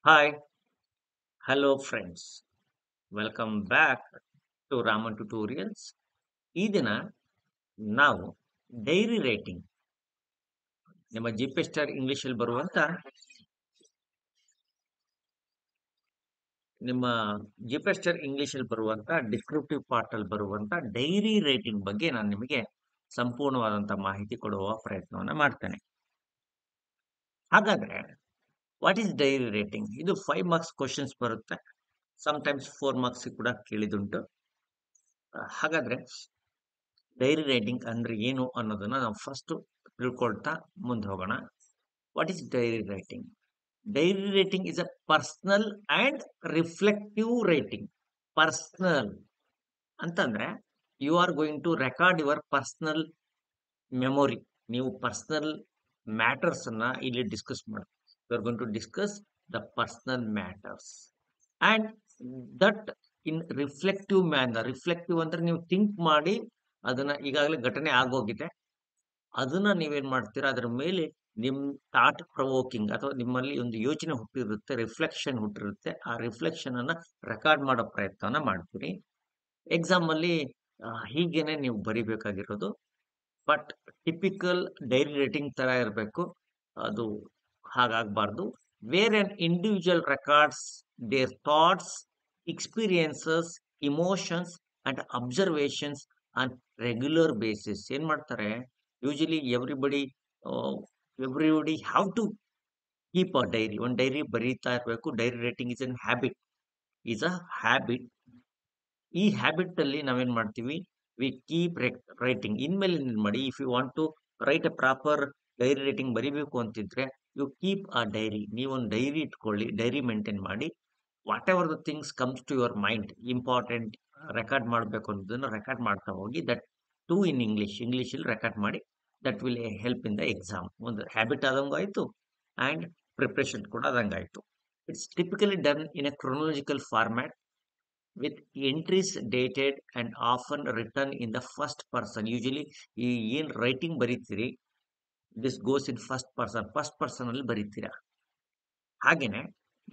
Hi, hello friends. Welcome back to Raman Tutorials. ಈ ದಿನ ನಾವು ಡೈರಿ ರೇಟಿಂಗ್ ನಿಮ್ಮ ಜಿಪಿ ಸ್ಟಾರ್ ಇಂಗ್ಲಿಷ್ ಅಲ್ಲಿ ಬರುವಂತ ನಿಮ್ಮ ಜಿಪಿ ಸ್ಟಾರ್ ಇಂಗ್ಲಿಷ್ ಅಲ್ಲಿ ಬರುವಂತ ಡಿಸ್ಕ್ರಿಪ್ಟಿವ್ ಪಾರ್ಟ್ ಅಲ್ಲಿ ಬರುವಂತ ಡೈರಿ ರೇಟಿಂಗ್ ಬಗ್ಗೆ ನಾನು ನಿಮಗೆ ಸಂಪೂರ್ಣವಾದಂತ ಮಾಹಿತಿ ಕೊಡುವ ಪ್ರಯತ್ನವನ್ನ ಮಾಡ್ತೇನೆ. ಹಾಗಾದ್ರೆ ವಾಟ್ ಈಸ್ ಡೈರಿ ರೇಟಿಂಗ್? ಇದು 5 ಮಾರ್ಕ್ಸ್ ಕ್ವಶನ್ಸ್ ಬರುತ್ತೆ. ಟೈಮ್ಸ್ 4 ಮಾರ್ಕ್ಸ್ ಕೂಡ ಕೇಳಿದುಂಟು. ಹಾಗಾದ್ರೆ ಡೈರಿ ರೈಟಿಂಗ್ ಅಂದ್ರೆ ಏನು ಅನ್ನೋದನ್ನ ನಾವು ಫಸ್ಟ್ ತಿಳ್ಕೊಳ್ತಾ ಮುಂದೆ ಹೋಗೋಣ. What is diary writing? Diary writing is a personal and reflective writing. Personal ಅಂತಂದ್ರೆ you are going to record your personal memory. ನೀವು ಪರ್ಸನಲ್ ಮ್ಯಾಟರ್ಸ್ ಅನ್ನ ಇಲ್ಲಿ ಡಿಸ್ಕಸ್ ಮಾಡಿ. You are going to discuss the personal matters and that in reflective manner. Reflective ಅಂದ್ರೆ ನೀವು think ಮಾಡಿ ಅದನ್ನ ಈಗಾಗಲೇ ಘಟನೆ ಆಗೋಗಿದೆ, ಅದನ್ನ ನೀವೇನ್ ಮಾಡ್ತೀರಾ, ಅದರ ಮೇಲೆ ನಿಮ್ ಥಾಟ್ ಪ್ರವೋಕಿಂಗ್ ಅಥವಾ ನಿಮ್ಮಲ್ಲಿ ಒಂದು ಯೋಚನೆ ಹುಟ್ಟಿರುತ್ತೆ, ರಿಫ್ಲೆಕ್ಷನ್ ಹುಟ್ಟಿರುತ್ತೆ. ಆ ರಿಫ್ಲೆಕ್ಷನ್ ಅನ್ನ ರೆಕಾರ್ಡ್ ಮಾಡೋ ಪ್ರಯತ್ನನ ಮಾಡ್ತೀರಿ. ಎಕ್ಸಾಮ್ ಅಲ್ಲಿ ಹೀಗೇನೆ ನೀವು ಬರಿಬೇಕಾಗಿರೋದು. ಬಟ್ ಟಿಪಿಕಲ್ ಡೈರಿ ರೇಟಿಂಗ್ ತರ ಇರಬೇಕು, ಅದು ಹಾಗಾಗಬಾರ್ದು. Where an individual records their thoughts, experiences, emotions and observations on regular basis. ಏನ್ ಮಾಡ್ತಾರೆ, usually everybody have to keep a diary. ಒಂದು ಡೈರಿ ಬರೀತಾ ಇರಬೇಕು. Diary writing is an habit, is a habit. ಈ ಹ್ಯಾಬಿಟ್ ಅಲ್ಲಿ ನಾವೇನ್ ಮಾಡ್ತೀವಿ, ವಿ ಕೀಪ್ ರೈಟಿಂಗ್. ಇನ್ಮೇಲೆ ಏನ್ ಮಾಡಿ, if you want to write a proper diary writing ಬರಿಬೇಕು ಅಂತಿದ್ರೆ ಯು ಕೀಪ್ ಅ ಡೈರಿ. ನೀವೊಂದು ಡೈರಿ ಇಟ್ಕೊಳ್ಳಿ, ಡೈರಿ ಮೇಂಟೈನ್ ಮಾಡಿ. Whatever the things comes to your mind, important record ಮಾಡಬೇಕು ಅನ್ನೋದನ್ನ ರೆಕಾರ್ಡ್ ಮಾಡ್ತಾ ಹೋಗಿ. ದಟ್ ಟು ಇನ್ ಇಂಗ್ಲಿಷ್ ಅಲ್ಲಿ ರೆಕಾರ್ಡ್ ಮಾಡಿ. That will help in the exam. ಒಂದು ಹ್ಯಾಬಿಟ್ ಆದಂಗೂ ಆಯ್ತು ಅಂಡ್ ಪ್ರಿಪ್ರೇಷನ್ ಕೂಡ ಆದಂಗಾಯ್ತು. It's typically done in a chronological format with entries dated and often written in the first person. Usually ಈ ಏನ್ writing ಬರೀತೀರಿ, this goes in first person ಅಲ್ಲಿ ಬರೀತೀರಾ. ಹಾಗೇನೆ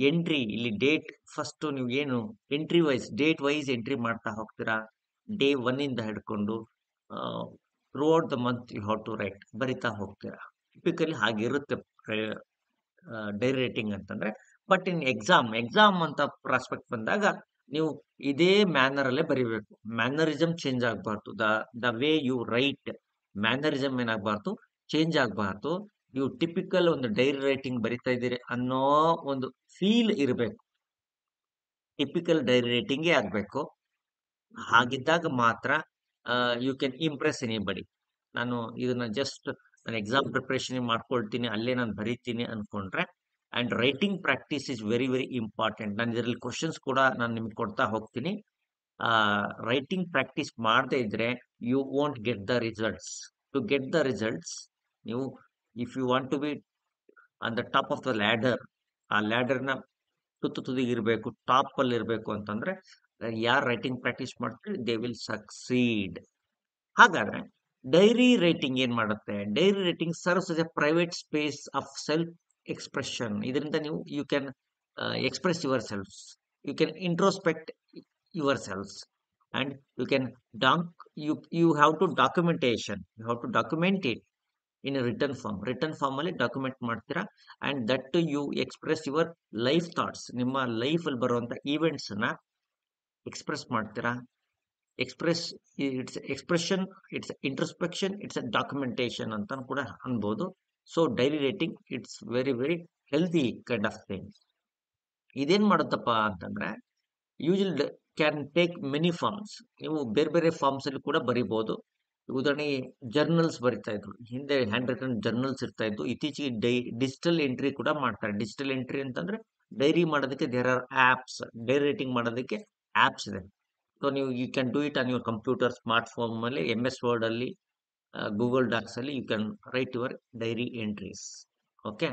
ಎಂಟ್ರಿ ಇಲ್ಲಿ ಡೇಟ್, ಫಸ್ಟ್ ನೀವು ಏನು ಎಂಟ್ರಿ ಡೇಟ್ ವೈಸ್ ಎಂಟ್ರಿ ಮಾಡ್ತಾ ಹೋಗ್ತೀರಾ. ಡೇ 1 ಇಂದ ಹಿಡ್ಕೊಂಡು throughout the month you have to write, ಬರಿತಾ ಹೋಗ್ತೀರಾ. ಟಿಪಿಕಲಿ ಹಾಗಿರುತ್ತೆ ಡೈರಿ ರೈಟಿಂಗ್ ಅಂತಂದ್ರೆ. ಬಟ್ ಇನ್ ಎಕ್ಸಾಮ್ ಅಂತ ಪ್ರಾಸ್ಪೆಕ್ಟ್ ಬಂದಾಗ ನೀವು ಇದೇ ಮ್ಯಾನರ್ ಅಲ್ಲೇ ಬರಿಬೇಕು. ಮ್ಯಾನರಿಸಮ್ ಚೇಂಜ್ ಆಗಬಾರ್ದು. The way you write, mannerism ಏನಾಗಬಾರ್ದು, ಚೇಂಜ್ ಆಗಬಾರ್ದು. ನೀವು ಟಿಪಿಕಲ್ ಒಂದು ಡೈರಿ ರೈಟಿಂಗ್ ಬರಿತಾ ಇದ್ದೀರಿ ಅನ್ನೋ ಒಂದು ಫೀಲ್ ಇರಬೇಕು. ಟಿಪಿಕಲ್ ಡೈರಿ ರೈಟಿಂಗೇ ಆಗಬೇಕು. ಹಾಗಿದ್ದಾಗ ಮಾತ್ರ ಯು ಕ್ಯಾನ್ ಇಂಪ್ರೆಸ್ ಎನಿಬಡಿ. ನಾನು ಇದನ್ನ ಜಸ್ಟ್ ನಾನು ಎಕ್ಸಾಮ್ ಪ್ರಿಪರೇಷನ್ ಮಾಡ್ಕೊಳ್ತೀನಿ, ಅಲ್ಲೇ ನಾನು ಬರೀತೀನಿ ಅನ್ಕೊಂಡ್ರೆ, and writing practice is very very important. ನಾನು ಇದರಲ್ಲಿ ಕ್ವಶನ್ಸ್ ಕೂಡ ನಾನು ನಿಮ್ಗೆ ಕೊಡ್ತಾ ಹೋಗ್ತೀನಿ. ರೈಟಿಂಗ್ ಪ್ರಾಕ್ಟೀಸ್ ಮಾಡದೇ ಇದ್ರೆ you won't get the results. To get the results, ನೀವು if you want to be on the top of the ladder, ಆ ಲ್ಯಾಡರ್ನ ತುದಿಗೆ ಇರಬೇಕು, ಟಾಪ್ ಅಲ್ಲಿ ಇರಬೇಕು ಅಂತಂದ್ರೆ ಯಾರು ರೈಟಿಂಗ್ ಪ್ರಾಕ್ಟೀಸ್ ಮಾಡ್ತಾರೆ ದೇ ವಿಲ್ ಸಕ್ಸೀಡ್. ಹಾಗಾದ್ರೆ ಡೈರಿ ರೈಟಿಂಗ್ ಏನ್ ಮಾಡುತ್ತೆ? Diary writing serves as a private space of self expression. ಇದರಿಂದ ನೀವು you can express yourselves, you can introspect yourselves and you can you have to documentation, you have to document it in return form ಅಲ್ಲಿ document ಮಾಡ್ತೀರಾ. And that you express your life thoughts, ನಿಮ್ಮ life ಅಲ್ಲಿ ಬರುವಂತ events ನ express ಮಾಡ್ತೀರಾ. Express, it's expression, it's introspection, it's documentation ಅಂತ ಕೂಡ ಅನ್ಬೋದು. So diary writing it's very very healthy kind of thing. ಇದೇನ್ ಮಾಡುತ್ತಪ್ಪ ಅಂತಂದ್ರೆ usual can take many forms. ನೀವು ಬೇರೆ ಬೇರೆ ಫಾರ್ಮ್ಸ್ ಅಲ್ಲಿ ಕೂಡ ಬರಿಬಹುದು. ಉದಾಹರಣೆಗೆ ಜರ್ನಲ್ಸ್ ಬರಿತಾ ಇದ್ರು, ಹಿಂದೆ ಹ್ಯಾಂಡ್ ರಿಟನ್ ಜರ್ನಲ್ಸ್ ಇರ್ತಾ ಇದ್ದು. ಇತ್ತೀಚೆಗೆ ಡಿಜಿಟಲ್ ಎಂಟ್ರಿ ಕೂಡ ಮಾಡ್ತಾರೆ. ಡಿಜಿಟಲ್ ಎಂಟ್ರಿ ಅಂತಂದ್ರೆ ಡೈರಿ ಮಾಡೋದಕ್ಕೆ there are apps. Diary writing ಮಾಡೋದಕ್ಕೆ ಆಪ್ಸ್ ಇದೆ. ಸೊ ನೀವು you can do it on your computer, smartphone ಅಲ್ಲಿ, MS ವರ್ಡ್ ಅಲ್ಲಿ, ಗೂಗಲ್ ಡಾಕ್ಸ್ ಅಲ್ಲಿ you can write your diary entries. Okay.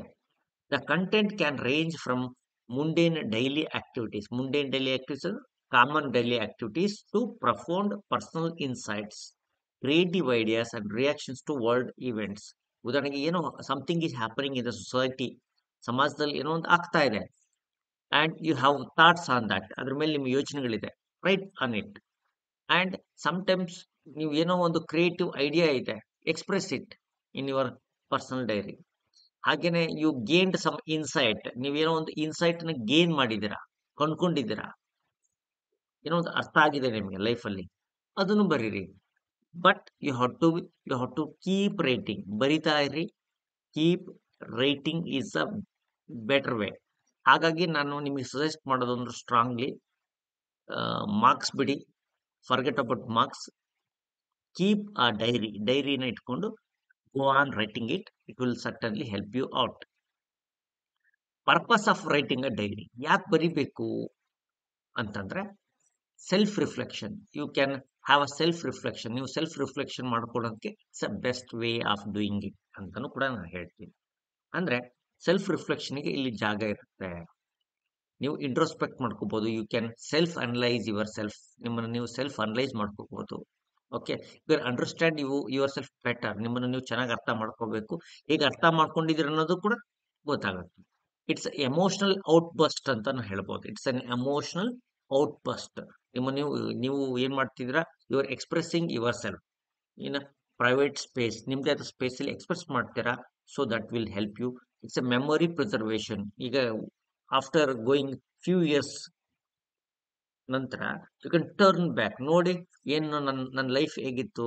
The content can range from mundane daily activities, common daily activities to profound personal insights, creative ideas and reactions to world events. ಉದಾಹರಣೆಗೆ ಏನೋ something is happening in the society, ಸಮಾಜದಲ್ಲಿ ಏನೋ ಒಂದು ಆಗ್ತಾ ಇದೆ. and you have thoughts on that. ಅದ್ರ ಮೇಲೆ ನಿಮ್ಮ ಯೋಚನೆಗಳಿದೆ. Write on it. And sometimes ನೀವು ಏನೋ ಒಂದು ಕ್ರಿಯೇಟಿವ್ ಐಡಿಯಾ ಇದೆ, express it in your personal diary. ಹಾಗೇನೆ ಯು ಗೇನ್ಡ್ ಸಮ್ ಇನ್ಸೈಟ್, ನೀವೇನೋ ಒಂದು ಇನ್ಸೈಟ್ ನ ಗೇನ್ ಮಾಡಿದ್ದೀರಾ, ಕೊಂಡ್ಕೊಂಡಿದ್ದೀರಾ, ಏನೋ ಒಂದು ಅರ್ಥ ಆಗಿದೆ ನಿಮಗೆ ಲೈಫಲ್ಲಿ, ಅದನ್ನು ಬರೀರಿ. But you have to keep writing, ಬರಿತಾ ಇರಿ. Keep writing is a better way. ಹಾಗಾಗಿ ನಾನು ನಿಮಗೆ ಸಜೆಸ್ಟ್ ಮಾಡೋದೊಂದು ಸ್ಟ್ರಾಂಗ್ಲಿ, ಮಾರ್ಕ್ಸ್ ಬಿಡಿ, ಫರ್ಗೆಟ್ ಅಬೌಟ್ ಮಾರ್ಕ್ಸ್. ಕೀಪ್ ಆ ಡೈರಿನ ಇಟ್ಕೊಂಡು go on writing it. It will certainly help you out. Purpose of writing a diary, ಯಾಕೆ ಬರಿಬೇಕು ಅಂತಂದ್ರೆ self reflection. You can have a self reflection. ನೀವು ಸೆಲ್ಫ್ ರಿಫ್ಲೆಕ್ಷನ್ ಮಾಡ್ಕೊಳ್ಳೋದಕ್ಕೆ it's a best way of doing it ಅಂತಾನು ಕೂಡ ನಾನು ಹೇಳ್ತೀನಿ. ಅಂದ್ರೆ ಸೆಲ್ಫ್ ರಿಫ್ಲೆಕ್ಷನ್ಗೆ ಇಲ್ಲಿ ಜಾಗ ಇರುತ್ತೆ. ನೀವು ಇಂಟ್ರೋಸ್ಪೆಕ್ಟ್ ಮಾಡ್ಕೋಬಹುದು. You can self analyse yourself. ನಿಮ್ಮನ್ನು ನೀವು ಸೆಲ್ಫ್ ಅನಲೈಸ್ ಮಾಡ್ಕೋಬಹುದು. Okay, you understand yourself better. ನಿಮ್ಮನ್ನು ನೀವು ಚೆನ್ನಾಗಿ ಅರ್ಥ ಮಾಡ್ಕೋಬೇಕು. ಹೇಗೆ ಅರ್ಥ ಮಾಡ್ಕೊಂಡಿದ್ದೀರ ಅನ್ನೋದು ಕೂಡ ಗೊತ್ತಾಗುತ್ತೆ. ಇಟ್ಸ್ ಎಮೋಷನಲ್ ಔಟ್ಬಸ್ಟ್ ಅಂತ ನಾನು ಹೇಳ್ಬೋದು. It's an emotional outburst. ನೀವು ಏನ್ ಮಾಡ್ತಿದ್ದೀರಾ, you are expressing yourself in private space. ನಿಮ್ದೇ ಆದ ಸ್ಪೇಸ್ ಅಲ್ಲಿ ಎಕ್ಸ್ಪ್ರೆಸ್ ಮಾಡ್ತೀರಾ. So that will help you. It's a memory preservation. ಈಗ ಆಫ್ಟರ್ ಗೋಯಿಂಗ್ ಫ್ಯೂ ಇಯರ್ಸ್ ನಂತರ ಯು ಕ್ಯಾನ್ ಟರ್ನ್ ಬ್ಯಾಕ್, ನೋಡಿ ಏನು ನನ್ನ ಲೈಫ್ ಹೇಗಿತ್ತು,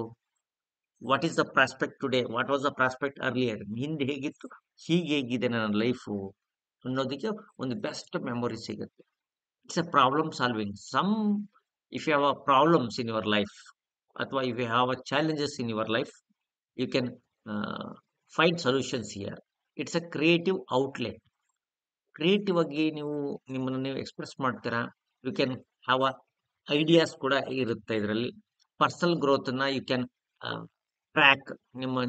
what is the prospect today, what was the prospect earlier, ಹಿಂದೆ ಹೇಗಿತ್ತು, ಹೀಗೆ ಹೇಗಿದೆ ನನ್ನ ಲೈಫು ಅನ್ನೋದಕ್ಕೆ ಒಂದು ಬೆಸ್ಟ್ ಮೆಮೊರಿ ಸಿಗುತ್ತೆ. It's a problem solving. If you have a problems in your life, ಅಥವಾ if you have a challenges in your life, you can find solutions here. It's a creative outlet. Creative ಆಗಿ ನಿಮ್ಮನ್ನು ನೀವು express ಮಾಡ್ತೀರಾ. You can have a ideas ಕೂಡ ಇರುತ್ತೆ ಇದರಲ್ಲಿ. Personal growth ನ you can track.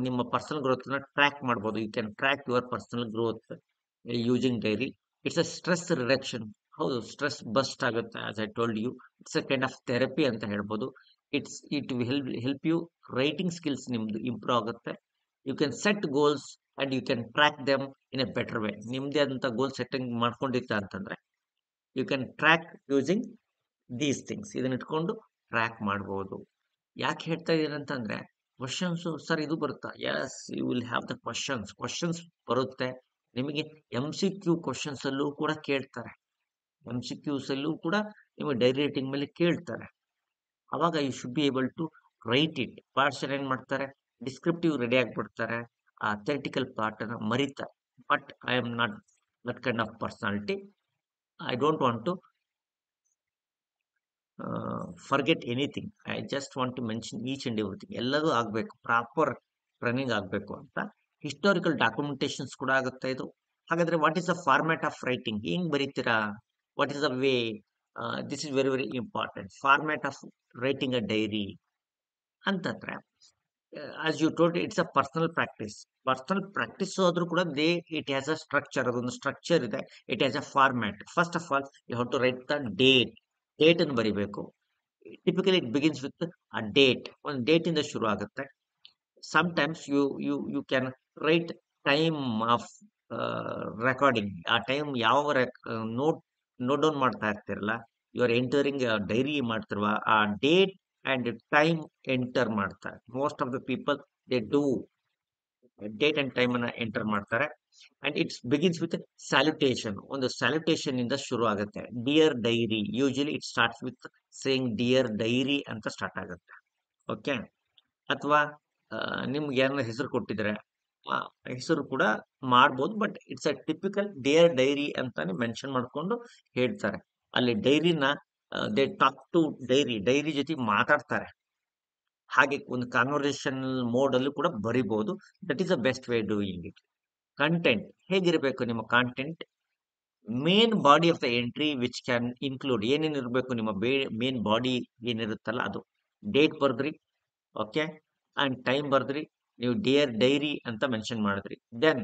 ನಿಮ್ಮ ಪರ್ಸನಲ್ ಗ್ರೋತ್ ನ ಟ್ರ್ಯಾಕ್ ಮಾಡ್ಬೋದು. You can track your personal growth using diary. It's a stress reduction. ಹೌದು, ಸ್ಟ್ರೆಸ್ ಬಸ್ಟ್ ಆಗುತ್ತೆ. As I told you, it's a kind of therapy ಅಂತ ಹೇಳ್ಬೋದು. It help you. Writing skills ನಿಮ್ದು improve ಆಗುತ್ತೆ. You can set goals and you can track them in a better way. ನಿಮ್ದೇ ಆದಂತ goal setting ಮಾಡ್ಕೊಂಡಿತ್ತ ಅಂತಂದ್ರೆ you can track using these things. ಇದನ್ನ ಇಟ್ಕೊಂಡು ಟ್ರ್ಯಾಕ್ ಮಾಡಬಹುದು. ಯಾಕೆ ಹೇಳ್ತಾ ಇದ್ದೀನಿ ಅಂತಂದ್ರೆ, ಕ್ವಶನ್ಸ್ ಸರ್ ಇದು ಬರುತ್ತಾ? Yes, you will have the questions ಬರುತ್ತೆ ನಿಮಗೆ. MCQ ಕ್ವಶನ್ಸ್ ಅಲ್ಲೂ ಕೂಡ ಕೇಳ್ತಾರೆ. MCQs ಅಲ್ಲೂ ಕೂಡ ನಿಮಗೆ ಡೈರಿ ರೈಟಿಂಗ್ ಮೇಲೆ ಕೇಳ್ತಾರೆ. ಅವಾಗ you should be able to write it. Parts ಏನ್ ಮಾಡ್ತಾರೆ, ಡಿಸ್ಕ್ರಿಪ್ಟಿವ್ ರೆಡಿ ಆಗಿಬಿಡ್ತಾರೆ, ಆ ಥೆರಟಿಕಲ್ ಪಾರ್ಟ್ ಅನ್ನ ಮರಿತಾರೆ. But I am not that kind of personality. I don't want to forget anything. I just want to mention each and everything. ಎಲ್ಲದೂ ಆಗಬೇಕು, proper running ಆಗಬೇಕು ಅಂತ. ಹಿಸ್ಟಾರಿಕಲ್ ಡಾಕ್ಯುಮೆಂಟೇಶನ್ಸ್ ಕೂಡ ಆಗುತ್ತೆ ಇದು. ಹಾಗಾದ್ರೆ what is the format of writing? ಹೆಂಗ್ ಬರೀತೀರಾ? What is the way? This is very very important. Format of writing a diary ಅಂತಂದ್ರೆ, as you told, it's a personal practice. Personal practice ಆದ್ರೂ ಕೂಡ it has a structure. ಅದೊಂದು structure ಇದೆ. It has a format. First of all you have to write the date ಅನ್ನು ಬರಿಬೇಕು. Typically it begins with a date. ಒಂದು date ಇಂದ ಶುರು ಆಗುತ್ತೆ. Sometimes you can write time of recording. ಆ time ಯಾವ ನೋಟ್ ಡೌನ್ ಮಾಡ್ತಾ ಇರ್ತಿರಲ್ಲ, ಯು ಆರ್ ಎಂಟರಿಂಗ್ ಡೈರಿ ಮಾಡ್ತಿರುವ ಆ ಡೇಟ್ ಅಂಡ್ ಟೈಮ್ ಎಂಟರ್ ಮಾಡ್ತಾರೆ. Most of the people they do date and time ಅನ್ನ ಎಂಟರ್ ಮಾಡ್ತಾರೆ. And it's begins with salutation. ಒಂದು ಸ್ಯಾಲ್ಯುಟೇಷನ್ ಇಂದ ಶುರು ಆಗುತ್ತೆ. Dear diary, usually it starts with saying dear diary ಅಂತ ಸ್ಟಾರ್ಟ್ ಆಗುತ್ತೆ. ಓಕೆ, ಅಥವಾ ನಿಮ್ಗೆ ಯಾರನ್ನ ಹೆಸರು ಕೊಟ್ಟಿದ್ರೆ ಹೆಸರು ಕೂಡ ಮಾಡ್ಬೋದು. But it's a typical dear diary ಅಂತಾನೆ ಮೆನ್ಷನ್ ಮಾಡ್ಕೊಂಡು ಹೇಳ್ತಾರೆ. ಅಲ್ಲಿ ಡೈರಿನ ದೇ ಟಾಕ್ ಟು ಡೈರಿ ಜೊತೆ ಮಾತಾಡ್ತಾರೆ. ಹಾಗೆ ಒಂದು ಕಾನ್ವರ್ಸೇಷನ್ ಮೋಡ್ ಅಲ್ಲೂ ಕೂಡ ಬರಿಬಹುದು. That is the best way doing it. Content ಹೇಗಿರಬೇಕು? ನಿಮ್ಮ content main body of the entry which can include. ಏನೇನಿರಬೇಕು ನಿಮ್ಮ ಮೇನ್ ಬಾಡಿ ಏನಿರುತ್ತಲ್ಲ ಅದು. ಡೇಟ್ ಬರ್ದ್ರಿ, ಓಕೆ, ಅಂಡ್ ಟೈಮ್ ಬರ್ದ್ರಿ, ನೀವು ಡಿಯರ್ ಡೈರಿ ಅಂತ ಮೆನ್ಷನ್ ಮಾಡಿದ್ರಿ. Then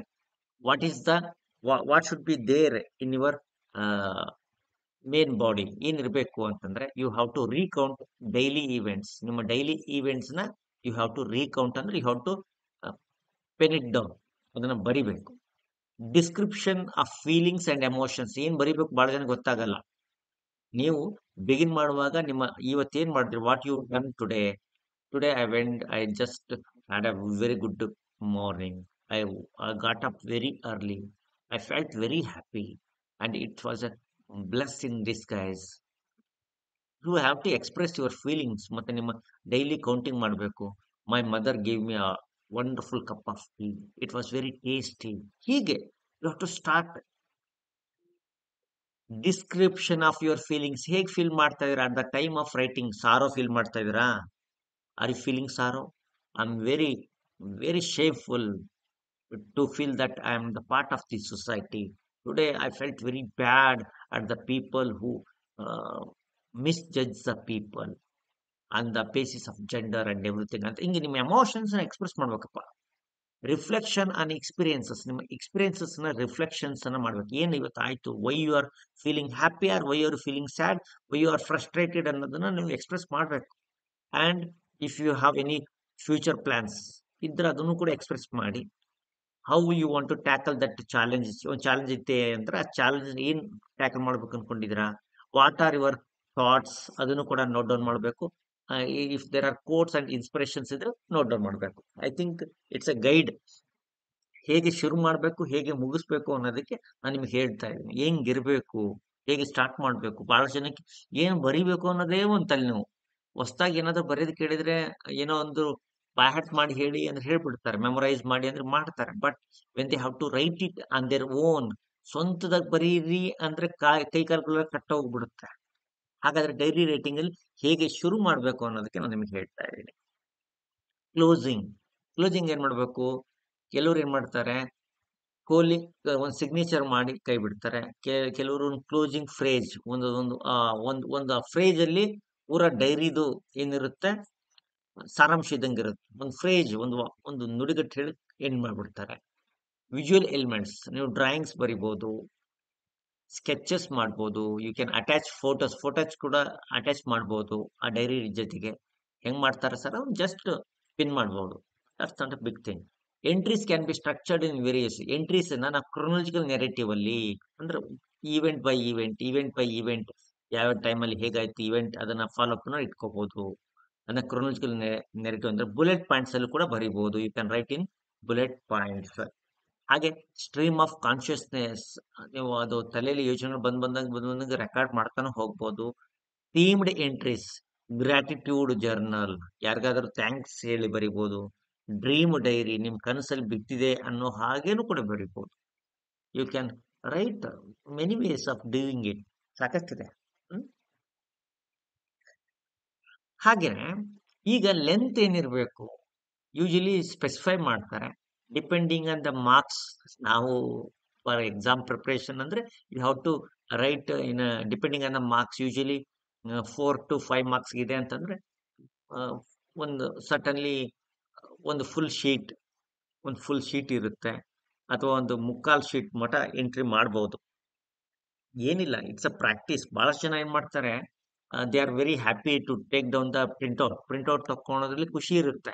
what should be there in your main body? ಏನಿರಬೇಕು ಅಂತಂದ್ರೆ, you have to recount daily events. ನಿಮ್ಮ ಡೈಲಿ ಈವೆಂಟ್ಸ್ ನ ಯು ಹ್ಯಾವ್ ಟು ರೀಕೌಂಟ್. ಅಂದ್ರೆ you have to pen it down. ಅದನ್ನ ಬರಿಬೇಕು. Description of feelings and emotions ಏನ್ ಬರಿಬೇಕು ಬಹಳ ಜನ ಗೊತ್ತಾಗಲ್ಲ. ನೀವು ಬಿಗಿನ್ ಮಾಡುವಾಗ ನಿಮ್ಮ ಇವತ್ತೇನ್ ಮಾಡಿದ್ರಿ, what you done today. Today I went, I just had a very good morning. I got up very early. I felt very happy and it was a bless in disguise. You have to express your feelings. ಮತ್ತೆ ನಿಮ್ಮ daily counting ಮಾಡಬೇಕು. My mother gave me a wonderful cup of tea. It was very tasty. ಹೀಗೆ you have to start description of your feelings. ಹೇಗೆ feel ಮಾಡ್ತಾ ಇದೀರಾ at the time of writing? Sorrow feel ಮಾಡ್ತಾ ಇದೀರಾ? Are you feeling sorrow? I am very very shameful to feel that I am the part of the society. Today, I felt very bad at the people who uh, misjudge the people on the basis of gender and everything. ಅಂತ ಹಿಂಗೆ ನಿಮ್ಮ emotions express ಮಾಡ್ಬೇಕಪ್ಪ. Reflection on experiences, ನಿಮ್ಮ experiences reflections ಅನ್ನ ಮಾಡ್ಬೇಕು. ಏನು ಇವತ್ತು ಆಯ್ತು, why you are feeling happy or why you are feeling sad, why you are frustrated ಅನ್ನೋದನ್ನ ನೀವು ಎಕ್ಸ್ಪ್ರೆಸ್ ಮಾಡಬೇಕು. And if you have any future plans ಇದ್ರೆ ಅದನ್ನು ಕೂಡ ಎಕ್ಸ್ಪ್ರೆಸ್ ಮಾಡಿ. How you want to tackle that challenges. ಒಂದು challenge ಇತ್ತೆ ಅಂದ್ರೆ ಆ ಚಾಲೆಂಜ್ ಏನ್ ಟ್ಯಾಕಲ್ ಮಾಡ್ಬೇಕು ಅನ್ಕೊಂಡಿದ್ದೀರಾ? ವಾಟ್ ಆರ್ ಯುವರ್ ಥಾಟ್ಸ್, ಅದನ್ನು ಕೂಡ ನೋಟ್ ಡೌನ್ ಮಾಡಬೇಕು. If there are quotes and inspirations ಇದ್ರೆ ನೋಟ್ ಡೌನ್ ಮಾಡಬೇಕು. I think it's a guide. ಹೇಗೆ ಶುರು ಮಾಡಬೇಕು, ಹೇಗೆ ಮುಗಿಸ್ಬೇಕು ಅನ್ನೋದಕ್ಕೆ ನಾನು ನಿಮ್ಗೆ ಹೇಳ್ತಾ ಇದ್ದೀನಿ. ಹೆಂಗಿರ್ಬೇಕು, ಹೇಗೆ ಸ್ಟಾರ್ಟ್ ಮಾಡಬೇಕು. ಬಹಳ ಜನಕ್ಕೆ ಏನು ಬರಿಬೇಕು ಅನ್ನೋದೇ ಒಂದು ತಲೆನೋವು. ಹೊಸದಾಗಿ ಏನಾದ್ರು ಬರೆದು ಕೇಳಿದ್ರೆ ಏನೋ ಒಂದು ಬೈ ಹಾರ್ಟ್ ಮಾಡಿ ಹೇಳಿ ಅಂದ್ರೆ ಹೇಳ್ಬಿಡ್ತಾರೆ, ಮೆಮೊರೈಸ್ ಮಾಡಿ ಅಂದ್ರೆ ಮಾಡ್ತಾರೆ. But when they have to write it on their own, ಸ್ವಂತದಾಗ ಬರೀರಿ ಅಂದ್ರೆ ಕೈ ಕಾಲುಗಳ ಕಟ್ಟೋಗ್ಬಿಡುತ್ತೆ. ಹಾಗಾದ್ರೆ ಡೈರಿ ರೈಟಿಂಗ್ ಅಲ್ಲಿ ಹೇಗೆ ಶುರು ಮಾಡಬೇಕು ಅನ್ನೋದಕ್ಕೆ ನಾನು ನಿಮ್ಗೆ ಹೇಳ್ತಾ ಇದ್ದೀನಿ. ಕ್ಲೋಸಿಂಗ್. ಕ್ಲೋಸಿಂಗ್ ಏನ್ ಮಾಡ್ಬೇಕು? ಕೆಲವ್ರು ಏನ್ ಮಾಡ್ತಾರೆ, ಕೊಹ್ಲಿ ಒಂದು ಸಿಗ್ನೇಚರ್ ಮಾಡಿ ಕೈ ಬಿಡ್ತಾರೆ. ಕೆಲವರು ಒಂದು ಕ್ಲೋಸಿಂಗ್ ಫ್ರೇಜ್, ಒಂದು ಫ್ರೇಜ್ ಅಲ್ಲಿ ಪೂರಾ ಡೈರಿದು ಏನಿರುತ್ತೆ ಸಾರಾಂಶ ಇದ್ದಂಗೆ ಇರುತ್ತೆ. ಒಂದು ಫ್ರೇಜ್, ಒಂದು ನುಡಿಗಟ್ಟು ಹೇಳಿ ಎಂಡ್ ಮಾಡ್ಬಿಡ್ತಾರೆ. ವಿಜುವಲ್ ಎಲಿಮೆಂಟ್ಸ್, ನೀವು ಡ್ರಾಯಿಂಗ್ಸ್ ಬರಿಬೋದು, ಸ್ಕೆಚಸ್ ಮಾಡ್ಬೋದು, ಯು ಕ್ಯಾನ್ ಅಟ್ಯಾಚ್ ಫೋಟೋಸ್ ಕೂಡ ಅಟ್ಯಾಚ್ ಮಾಡ್ಬೋದು ಆ ಡೈರಿ ಜೊತೆಗೆ. ಹೆಂಗ್ ಮಾಡ್ತಾರೆ ಸರ್? ಜಸ್ಟ್ ಪಿನ್ ಮಾಡ್ಬೋದು. That's not a big thing. Entries can be structured in various. Entries ನಾವು ಕ್ರೊನಾಲಜಿಕಲ್ ನೆರೇಟಿವ್ ಅಲ್ಲಿ ಅಂದ್ರೆ ಈವೆಂಟ್ ಬೈ ಈವೆಂಟ್ ಯಾವ ಟೈಮಲ್ಲಿ ಹೇಗಾಯ್ತು ಈವೆಂಟ್ ಅದನ್ನ ಫಾಲೋ ಅಪ್ ಇಟ್ಕೋಬಹುದು. ಅದನ್ನ ಕ್ರೊನಾಲಜಿಕಲ್ ನೆರೇಟಿವ್ ಅಂದ್ರೆ ಬುಲೆಟ್ ಪಾಯಿಂಟ್ಸ್ ಅಲ್ಲೂ ಕೂಡ ಬರಿಬಹುದು. You can write in bullet points. ಹಾಗೆ ಸ್ಟ್ರೀಮ್ ಆಫ್ ಕಾನ್ಶಿಯಸ್ನೆಸ್, ನೀವು ಅದು ತಲೆಯಲ್ಲಿ ಯೋಚನೆಗಳು ಬಂದಂಗೆ ರೆಕಾರ್ಡ್ ಮಾಡ್ತಾನೆ ಹೋಗ್ಬೋದು. ಥೀಮ್ಡ್ ಎಂಟ್ರೀಸ್, ಗ್ರಾಟಿಟ್ಯೂಡ್ ಜರ್ನಲ್, ಯಾರಿಗಾದ್ರೂ ಥ್ಯಾಂಕ್ಸ್ ಹೇಳಿ ಬರಿಬೋದು. ಡ್ರೀಮ್ ಡೈರಿ, ನಿಮ್ ಕನಸಲ್ಲಿ ಬಿದ್ದಿದೆ ಅನ್ನೋ ಹಾಗೇನು ಕೂಡ ಬರಿಬೋದು. You can write many ways of doing it. ಸಾಕಷ್ಟಿದೆ. ಹಾಗೇನೆ ಈಗ ಲೆಂತ್ ಏನಿರಬೇಕು ಯೂಶಲಿ ಸ್ಪೆಸಿಫೈ ಮಾಡ್ತಾರೆ ಡಿಪೆಂಡಿಂಗ್ ಆನ್ ದ ಮಾರ್ಕ್ಸ್. ನಾವು ಫಾರ್ ಎಕ್ಸಾಮ್ ಪ್ರಿಪರೇಷನ್ ಅಂದ್ರೆ you have to write in depending on the marks. Usually 4 to 5 marks ಇದೆ ಅಂತಂದ್ರೆ ಒಂದು ಸಟನ್ಲಿ ಒಂದು ಫುಲ್ ಶೀಟ್ ಇರುತ್ತೆ, ಅಥವಾ ಒಂದು ಮುಕ್ಕಾಲ್ ಶೀಟ್ ಮಟ ಎಂಟ್ರಿ ಮಾಡಬಹುದು. ಏನಿಲ್ಲ, ಇಟ್ಸ್ ಅ ಪ್ರಾಕ್ಟೀಸ್. ಬಹಳಷ್ಟು ಜನ ಏನ್ ಮಾಡ್ತಾರೆ, they are very happy to take down the printout ತಕ್ಕೊಳೋದ್ರಲ್ಲಿ ಖುಷಿ ಇರುತ್ತೆ.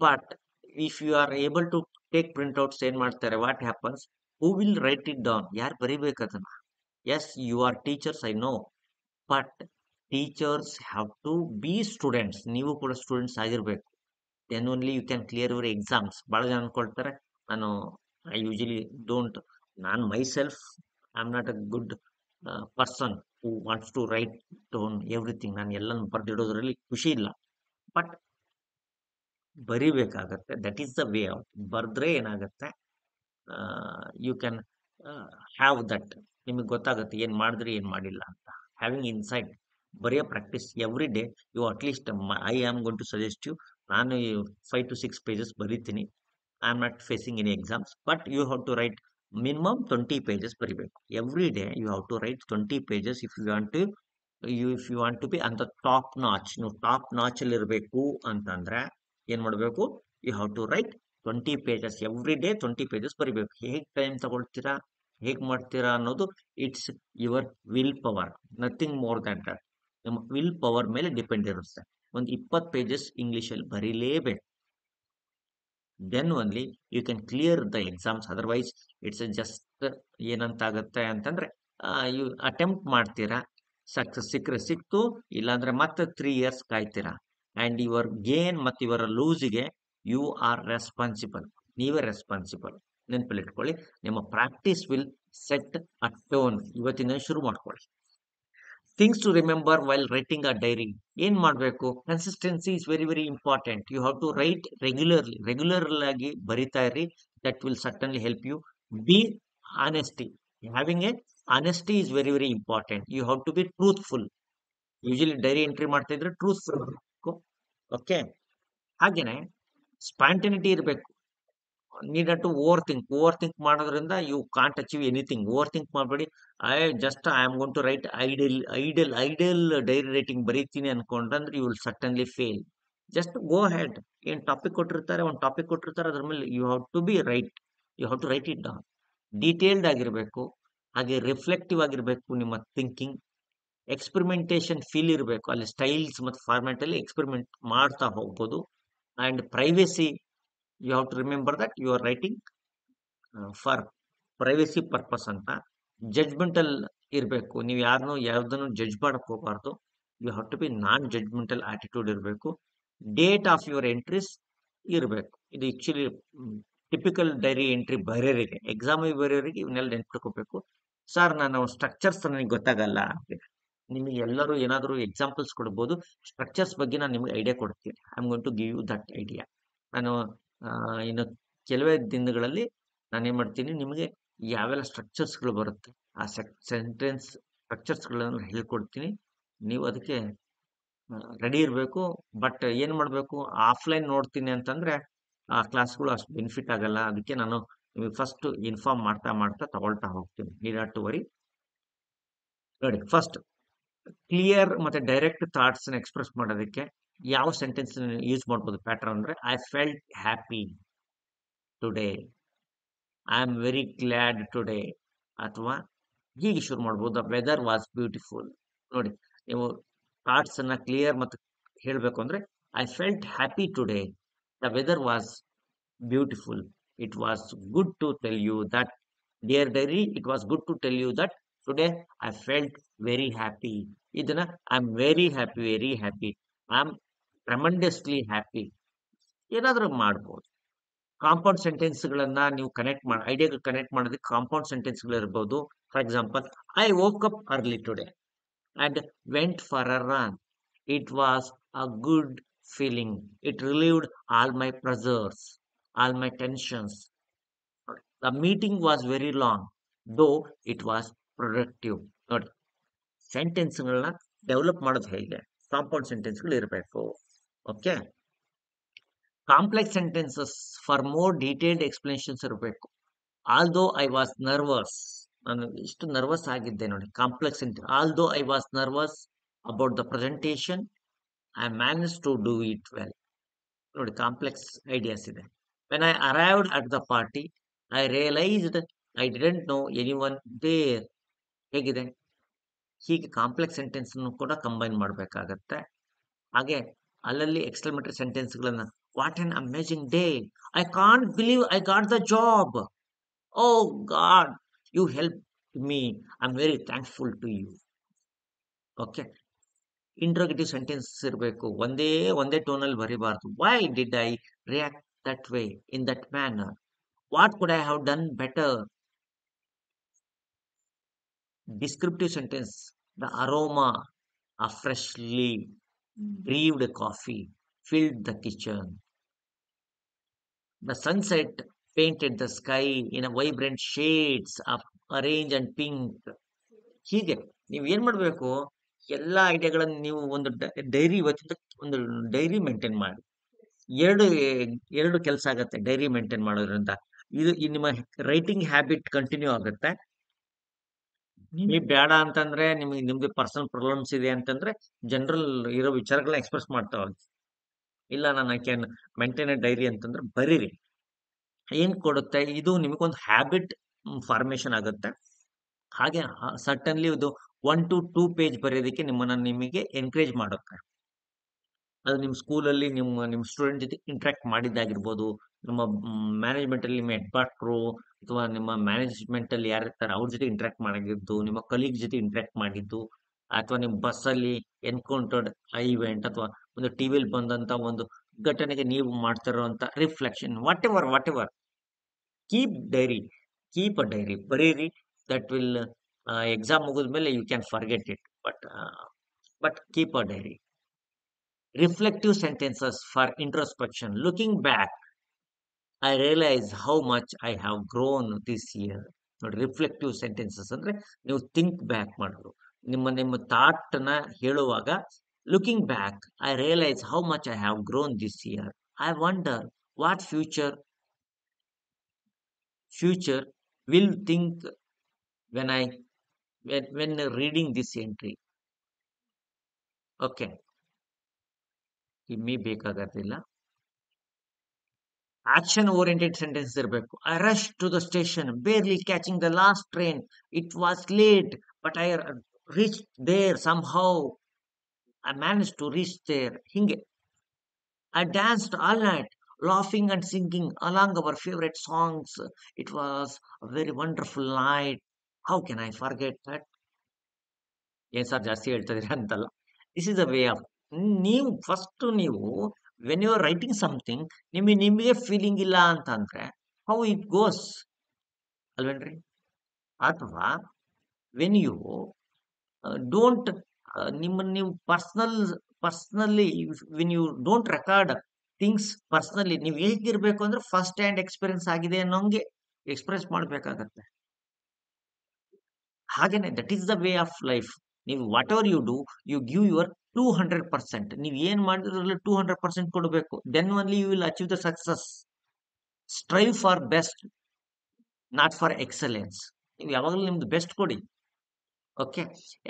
But if you are able to take printouts, ಏನ್ ಮಾಡ್ತಾರೆ, what happens, who will write it down? ಯಾರು ಬರಿಬೇಕು ಅದನ್ನ? Yes, you are teachers, I know, but teachers have to be students. ನೀವು ಕೂಡ ಸ್ಟೂಡೆಂಟ್ಸ್ ಆಗಿರ್ಬೇಕು. Then only you can clear your exams. ಬಹಳ ಜನ ಅನ್ಕೊಳ್ತಾರೆ, ನಾನು ಐ ಯೂಶಲಿ ಡೋಂಟ್, ನಾನು myself I am not a good person who wants to write down everything. ನಾನು ಎಲ್ಲನೂ ಬರ್ದಿಡೋದ್ರಲ್ಲಿ ಖುಷಿ ಇಲ್ಲ. ಬಟ್ ಬರಿಬೇಕಾಗತ್ತೆ. That is the way out. ಬರ್ದ್ರೆ ಏನಾಗತ್ತೆ, ಯು ಕ್ಯಾನ್ ಹ್ಯಾವ್ ದಟ್. ನಿಮಗೆ ಗೊತ್ತಾಗುತ್ತೆ ಏನ್ ಮಾಡಿದ್ರಿ ಏನ್ ಮಾಡಿಲ್ಲ ಅಂತ. ಹ್ಯಾವಿಂಗ್ ಇನ್ಸೈಟ್, ಬರೆಯೋ practice every day. You at least, I am going to suggest you, ನಾನು 5 to 6 pages ಬರೀತೀನಿ. I am not facing any exams, but you have to write minimum 20 pages ಬರಿಬೇಕು. Every day you have to write 20 pages if you want to be on the top notch. ನೀವು top notch ಅಲ್ಲಿ ಇರಬೇಕು ಅಂತಂದ್ರೆ ಏನ್ ಮಾಡಬೇಕು? You have to write 20 pages every day. 20 pages ಬರಿಬೇಕು. ಹೇಗೆ time ತಗೊಳ್ತೀರಾ, ಹೇಗ್ ಮಾಡ್ತೀರಾ ಅನ್ನೋದು it's your will power, nothing more than that. ನಿಮ್ಮ ವಿಲ್ ಪವರ್ ಮೇಲೆ ಡಿಪೆಂಡ್ ಇರುತ್ತೆ. ಒಂದು 20 pages ಇಂಗ್ಲಿಷ್ ಅಲ್ಲಿ ಬರೀಲೇಬೇಕು. then only you can clear the exams. Otherwise it's just ಏನಂತಾಗುತ್ತೆ ಅಂತಂದ್ರೆ you attempt ಮಾಡ್ತೀರಾ, ಸಕ್ಸಸ್ ಸಿಕ್ಕರೆ ಸಿಕ್ತು, ಇಲ್ಲಾಂದ್ರೆ ಮತ್ತೆ 3 years ಕಾಯ್ತೀರಾ. ಅಂಡ್ ಯುವರ್ ಗೇನ್ ಮತ್ತು ಇವರ ಲೂಸಿಗೆ ಯು ಆರ್ ರೆಸ್ಪಾನ್ಸಿಬಲ್. ನೀವೇ ರೆಸ್ಪಾನ್ಸಿಬಲ್. ನೆನಪಲ್ಲಿಟ್ಕೊಳ್ಳಿ. ನಿಮ್ಮ practice will set a tone. ಇವತ್ತಿನ ಶುರು ಮಾಡ್ಕೊಳ್ಳಿ. Things to remember while writing a diary. ಏನ್ ಮಾಡಬೇಕು? Consistency is very very important. You have to write regular ಆಗಿ ಬರಿತಾ ಇರಿ. That will certainly help you. Be honesty. Having a honesty is very very important. You have to be truthful. Usually diary entry ಮಾಡ್ತಾ ಇದ್ರೆ truthful ಇರಬೇಕು. Okay. ಹಾಗೇನೆ spontaneity ಇರಬೇಕು. Need to overthink ಮಾಡೋದ್ರಿಂದ you can't achieve anything. Overthink ಮಾಡಬೇಡಿ. I am going to write ideal diary writing ಬರೀತೀನಿ ಅನ್ಕೊಂಡ್ರೆ you will certainly fail. Just go ahead. ಏನ್ ಟಾಪಿಕ್ ಕೊಟ್ಟಿರ್ತಾರೆ, ಒಂದು ಟಾಪಿಕ್ ಕೊಟ್ಟಿರ್ತಾರೆ, ಅದ್ರ ಮೇಲೆ you have to be right. You have to write it down. Detailed ಆಗಿರ್ಬೇಕು. ಹಾಗೆ ರಿಫ್ಲೆಕ್ಟಿವ್ ಆಗಿರ್ಬೇಕು ನಿಮ್ಮ ಥಿಂಕಿಂಗ್. ಎಕ್ಸ್ಪೆರಿಮೆಂಟೇಷನ್ ಫೀಲ್ ಇರಬೇಕು. ಅಲ್ಲಿ ಸ್ಟೈಲ್ಸ್ ಮತ್ತು ಫಾರ್ಮ್ಯಾಟ್ ಅಲ್ಲಿ ಎಕ್ಸ್ಪೆರಿಮೆಂಟ್ ಮಾಡ್ತಾ ಹೋಗ್ಬೋದು. And privacy, you have to remember that you are writing for privacy purpose ಅಂತ. ಜಡ್ಜ್ಮೆಂಟಲ್ ಇರಬೇಕು. ನೀವು ಯಾವ್ದನ್ನು ಜಡ್ಜ್ ಮಾಡಕ್ ಹೋಗಬಾರ್ದು. You have to be non judgmental attitude ಇರಬೇಕು. ಡೇಟ್ ಆಫ್ ಯುವರ್ ಎಂಟ್ರೀಸ್ ಇರಬೇಕು. ಇದು ಆಕ್ಚುಲಿ ಟಿಪಿಕಲ್ ಡೈರಿ ಎಂಟ್ರಿ ಬರೆಯೋರಿಗೆ, ಎಕ್ಸಾಮ್ ಬರೆಯೋರಿಗೆ ಇವನ್ನೆಲ್ಲ ನೆನ್ಪಿಟ್ಕೋಬೇಕು. ಸರ್, ನಾನು ಸ್ಟ್ರಕ್ಚರ್ಸ್ ನನಗೆ ಗೊತ್ತಾಗಲ್ಲ. ನಿಮಗೆ ಎಲ್ಲರೂ ಏನಾದರೂ ಎಕ್ಸಾಂಪಲ್ಸ್ ಕೊಡ್ಬೋದು. ಸ್ಟ್ರಕ್ಚರ್ಸ್ ಬಗ್ಗೆ ನಾನು ನಿಮಗೆ ಐಡಿಯಾ ಕೊಡ್ತೀನಿ. I am going to give you that idea. ನಾನು ಇನ್ನು ಕೆಲವೇ ದಿನಗಳಲ್ಲಿ ನಾನು ಏನು ಮಾಡ್ತೀನಿ, ನಿಮಗೆ ಯಾವೆಲ್ಲ ಸ್ಟ್ರಕ್ಚರ್ಸ್ಗಳು ಬರುತ್ತೆ ಆ ಸೆಂಟೆನ್ಸ್ ಸ್ಟ್ರಕ್ಚರ್ಸ್ಗಳನ್ನು ಹೇಳ್ಕೊಡ್ತೀನಿ. ನೀವು ಅದಕ್ಕೆ ರೆಡಿ ಇರಬೇಕು. ಬಟ್ ಏನು ಮಾಡಬೇಕು, ಆಫ್ಲೈನ್ ನೋಡ್ತೀನಿ ಅಂತಂದರೆ ಆ ಕ್ಲಾಸ್ಗಳು ಅಷ್ಟು ಬೆನಿಫಿಟ್ ಆಗಲ್ಲ. ಅದಕ್ಕೆ ನಾನು ನಿಮಗೆ ಫಸ್ಟ್ ಇನ್ಫಾರ್ಮ್ ಮಾಡ್ತಾ ತಗೊಳ್ತಾ ಹೋಗ್ತೀನಿ. Need not to worry. ನೋಡಿ, ಫಸ್ಟ್ ಕ್ಲಿಯರ್ ಮತ್ತೆ ಡೈರೆಕ್ಟ್ ಥಾಟ್ಸ್ ಎಕ್ಸ್ಪ್ರೆಸ್ ಮಾಡೋದಕ್ಕೆ ಯಾವ ಸೆಂಟೆನ್ಸ್ ಯೂಸ್ ಮಾಡ್ಬೋದು ಪ್ಯಾಟರ್ನ್ ಅಂದ್ರೆ, I felt happy today, I am very glad today, ಅಥವಾ ಹೀಗೆ ಶುರು ಮಾಡ್ಬೋದು. The weather was beautiful. ನೋಡಿ, ನೀವು ಥಾಟ್ಸ್ ಅನ್ನ ಕ್ಲಿಯರ್ ಮತ್ತು ಹೇಳಬೇಕು ಅಂದ್ರೆ, I felt happy today, the weather was beautiful, it was good to tell you that, dear diary, it was good to tell you that today I felt very happy. ಇದನ್ನ I am very happy, I am tremendously happy, ಏನಾದರೂ ಮಾಡ್ಬೋದು. Compound ಸೆಂಟೆನ್ಸ್ಗಳನ್ನ ನೀವು ಐಡಿಯಾಗಳು connect ಮಾಡೋದಕ್ಕೆ compound ಸೆಂಟೆನ್ಸ್ಗಳು ಇರ್ಬೋದು. For example, I woke up early today and went for a run. It was a good feeling. It relieved all my pressures, all my tensions. The meeting was very long, though it was productive. ನೋಡಿ, ಸೆಂಟೆನ್ಸ್ಗಳನ್ನ develop ಮಾಡೋದು ಹೇಗೆ? Compound ಸೆಂಟೆನ್ಸ್ಗಳು ಇರಬೇಕು. Okay. Complex sentences for more detailed explanations ಇರಬೇಕು. Although I was nervous, ನಾನು ಇಷ್ಟು nervous ಆಗಿದ್ದೆ. ನೋಡಿ, complex sentence. Although I was nervous about the presentation, I manage to do it well. ನೋಡಿ, ಕಾಂಪ್ಲೆಕ್ಸ್ ಐಡಿಯಾಸ್ ಇದೆ. When I arrived at the party, I realised I didn't know anyone there. ಹೇಗಿದೆ? ಹೀಗೆ complex sentence ಕೂಡ combine ಮಾಡಬೇಕಾಗತ್ತೆ. ಹಾಗೆ ಅಲ್ಲಲ್ಲಿ exclamatory ಸೆಂಟೆನ್ಸ್ಗಳನ್ನ, what an amazing day, I can't believe I got the job, oh god you help me, I am very thankful to you. Okay. Interrogative sentence ಇರಬೇಕು. ಒಂದೇ ಟೋನಲ್ಲಿ ಬರೀಬಾರ್ದು. Why did I react that way, in that manner, what could I have done better. Descriptive sentence, the aroma of freshly brewed coffee filled the kitchen. The sunset painted the sky in a vibrant shades of orange and pink. ಹೀಗೆ ನೀವು ಏನ್ ಮಾಡಬೇಕು, ಎಲ್ಲ ಐಡಿಯಾಗಳನ್ನು ನೀವು ಒಂದು dairy, ಇವತ್ತಿಂದ ಒಂದು dairy maintain ಮಾಡಿ. ಎರಡು ಕೆಲಸ ಆಗುತ್ತೆ ಡೈರಿ ಮೇಂಟೈನ್ ಮಾಡೋದ್ರಿಂದ. ಇದು ನಿಮ್ಮ ರೈಟಿಂಗ್ ಹ್ಯಾಬಿಟ್ ಕಂಟಿನ್ಯೂ ಆಗುತ್ತೆ. ನಿಮಗೆ ಬೇಡ ಅಂತಂದ್ರೆ, ನಿಮ್ದು ಪರ್ಸನಲ್ ಪ್ರಾಬ್ಲಮ್ಸ್ ಇದೆ ಅಂತಂದ್ರೆ ಜನರಲ್ ಇರೋ ವಿಚಾರಗಳನ್ನ ಎಕ್ಸ್ಪ್ರೆಸ್ ಮಾಡ್ತಾ ಹೋಗಿ. ಇಲ್ಲ, ನಾನು I can maintain A dairy ಅಂತಂದ್ರೆ ಬರೀರಿ. ಏನ್ ಕೊಡುತ್ತೆ ಇದು? ನಿಮಗೊಂದು ಹ್ಯಾಬಿಟ್ ಫಾರ್ಮೇಶನ್ ಆಗುತ್ತೆ. ಹಾಗೆ ಸರ್ಟನ್ಲಿ ಇದು 1 to 2 ಪೇಜ್ ಬರೆಯೋದಕ್ಕೆ ನಿಮಗೆ ಎನ್ಕರೇಜ್ ಮಾಡುತ್ತೆ. ಅದು ನಿಮ್ಮ ಸ್ಕೂಲಲ್ಲಿ ನಿಮ್ಮ ಸ್ಟೂಡೆಂಟ್ ಜೊತೆ ಇಂಟ್ರಾಕ್ಟ್ ಮಾಡಿದ್ದಾಗಿರ್ಬೋದು, ನಿಮ್ಮ ಮ್ಯಾನೇಜ್ಮೆಂಟಲ್ಲಿ ನಿಮ್ಮ ಹೆಡ್ ಮಾಸ್ಟ್ರು ಅಥವಾ ನಿಮ್ಮ ಮ್ಯಾನೇಜ್ಮೆಂಟಲ್ಲಿ ಯಾರು ಇರ್ತಾರೆ ಅವ್ರ ಜೊತೆ ಇಂಟ್ರಾಕ್ಟ್ ಮಾಡಿದ್ದು, ನಿಮ್ಮ ಕಲೀಗ್ ಜೊತೆ ಇಂಟ್ರಾಕ್ಟ್ ಮಾಡಿದ್ದು, ಅಥವಾ ನಿಮ್ಮ ಬಸ್ಸಲ್ಲಿ ಎನ್ಕೌಂಟರ್ಡ್ ಇವೆಂಟ್ ಅಥವಾ ಒಂದು ಟಿವಿಯಲ್ಲಿ ಬಂದಂತ ಒಂದು ಘಟನೆಗೆ ನೀವು ಮಾಡ್ತಿರುವಂತ reflection, whatever, keep diary, keep a diary, ಬರೀರಿ. ದಟ್ ವಿಲ್ ಎಕ್ಸಾಮ್ ಮುಗಿದ್ಮೇಲೆ you can forget it, but keep a diary. Reflective sentences for introspection. Looking back, I realize how much I have grown this year. ನೋಡಿ, reflective sentences ಅಂದ್ರೆ ನೀವು think back ಮಾಡೋದು. ನಿಮ್ಮ thought ನ ಹೇಳುವಾಗ, looking back I realise how much I have grown this year. I wonder what future will think when I when reading this entry. Okay, ಬೇಕಾಗತ್ತಿಲ್ಲ. Action oriented sentence ಇರಬೇಕು. I rush to the station, barely catching the last train. It was late, but I reach there somehow. I manage to reach there. ಹಿಂಗೆ. I ಡ್ಯಾನ್ಸ್ಡ್ all night, laughing and singing along our favorite songs. It was a very wonderful night. How can I forget that? ಏನ್ sir ಜಾಸ್ತಿ ಹೇಳ್ತಾ ಇದೀರ ಅಂತಲ್ಲ. This is a way of, ನೀವು when you are writing something, ನಿಮಗೆ feeling ಇಲ್ಲ ಅಂತ ಅಂದ್ರೆ ಹೌ ಇಟ್ ಗೋಸ್ ಅಲ್ವೇನ್ರಿ? ಅಥವಾ ವೆನ್ ಯು ಡೋಂಟ್ ನೀವು personally when you don't record things personally, ನೀವು ಹೇಗಿರ್ಬೇಕು ಅಂದ್ರೆ ಫಸ್ಟ್ ಹ್ಯಾಂಡ್ ಎಕ್ಸ್ಪೀರಿಯನ್ಸ್ ಆಗಿದೆ ಅನ್ನೋಂಗೆ ಎಕ್ಸ್ಪ್ರೆಸ್ ಮಾಡ್ಬೇಕಾಗತ್ತೆ. ಹಾಗೇನೆ that is the way of life. ನೀವು whatever you do, you give your 200%. ನೀವು ಏನ್ ಮಾಡಿದ್ರಲ್ಲಿ 200% ಕೊಡಬೇಕು. Then only you will achieve the success. Strive for best, not for excellence. ನೀವು ಯಾವಾಗಲೂ ನಿಮ್ದು ಬೆಸ್ಟ್ ಕೊಡಿ. ಓಕೆ,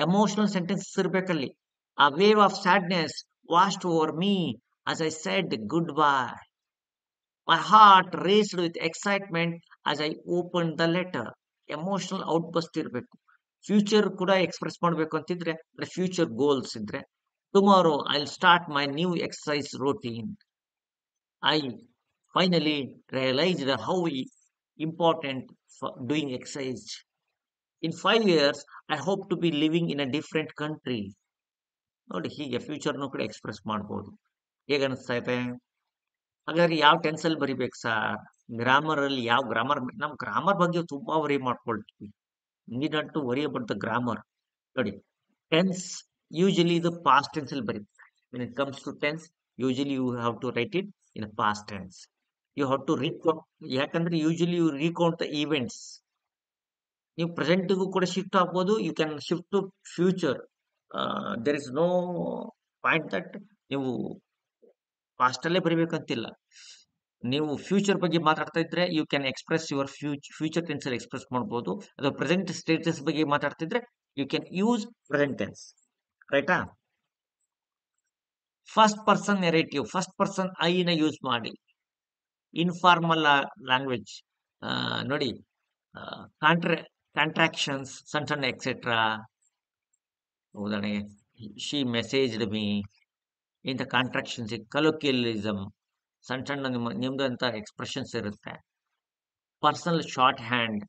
ಎಮೋಷನಲ್ ಸೆಂಟೆನ್ಸಸ್ ಇರ್ಬೇಕಲ್ಲಿ. A wave of sadness washed over me as I said goodbye. My heart raced with excitement as I opened the letter. Emotional outburst ಇರಬೇಕು. Future ಕೂಡ express ಮಾಡಬೇಕು ಅಂತಿದ್ರೆ, future goals ಇದ್ರೆ, tomorrow I will start my new exercise routine. I finally realised how important doing exercise. In 5 years I hope to be living in a different country. ನೋಡಿ, ಹೀಗೆ ಫ್ಯೂಚರ್ನು ಕೂಡ express ಮಾಡ್ಬೋದು. ಹೇಗೆ ಅನಿಸ್ತಾ ಇದೆ? ಹಾಗಾದ್ರೆ ಯಾವ ಟೆನ್ಸ್ ಅಲ್ಲಿ ಬರಿಬೇಕು ಸರ್? ಗ್ರಾಮರ್ ಅಲ್ಲಿ ಯಾವ ಗ್ರಾಮರ್? ನಾವು ಗ್ರಾಮರ್ ಬಗ್ಗೆ ತುಂಬಾ ವರಿ ಮಾಡ್ಕೊಳ್ತೀವಿ. Need not to worry about the grammar. ನೋಡಿ, ಟೆನ್ಸ್ ಯೂಶಲಿ ಇದು ಪಾಸ್ಟ್ ಟೆನ್ಸ್ ಅಲ್ಲಿ ಬರೀತಾರೆ. When it comes to tense, usually you have to write it in past tense. You have to recount, ಯಾಕಂದ್ರೆ usually you recount the events. ನೀವು ಪ್ರೆಸೆಂಟ್ಗೂ ಕೂಡ shift ಆಗ್ಬೋದು, you can shift to future. There is no point that ನೀವು past ಅಲ್ಲೇ ಬರಿಬೇಕಂತಿಲ್ಲ. ನೀವು future ಬಗ್ಗೆ ಮಾತಾಡ್ತಾ ಇದ್ರೆ you can express your future tense ಅಲ್ಲಿ ಎಕ್ಸ್ಪ್ರೆಸ್ ಮಾಡಬಹುದು. ಅಥವಾ ಪ್ರೆಸೆಂಟ್ ಸ್ಟೇಟಸ್ ಬಗ್ಗೆ ಮಾತಾಡ್ತಿದ್ರೆ you can use present tense. ರೈಟಾ? First person narrative, first person I ನ ಯೂಸ್ ಮಾಡಿ. ಇನ್ಫಾರ್ಮಲ್ ಲ್ಯಾಂಗ್ವೇಜ್ ನೋಡಿ, ಕಾಂಟ್ರಾಕ್ಷನ್ಸ್ ಸಣ್ಣ ಸಣ್ಣ ಎಕ್ಸೆಟ್ರಾ. ಉದಾಹರಣೆಗೆ ಶಿ ಮೆಸೇಜ್ಡ್ ಮೀ, ಇಂಥ ಕಾಂಟ್ರಾಕ್ಷನ್ಸ್. ಕಲೋಕಿಯಲಿಸಮ್, ಸಣ್ಣ ಸಣ್ಣ ನಿಮ್ದಂತ ಎಕ್ಸ್ಪ್ರೆಷನ್ಸ್ ಇರುತ್ತೆ. Personal shorthand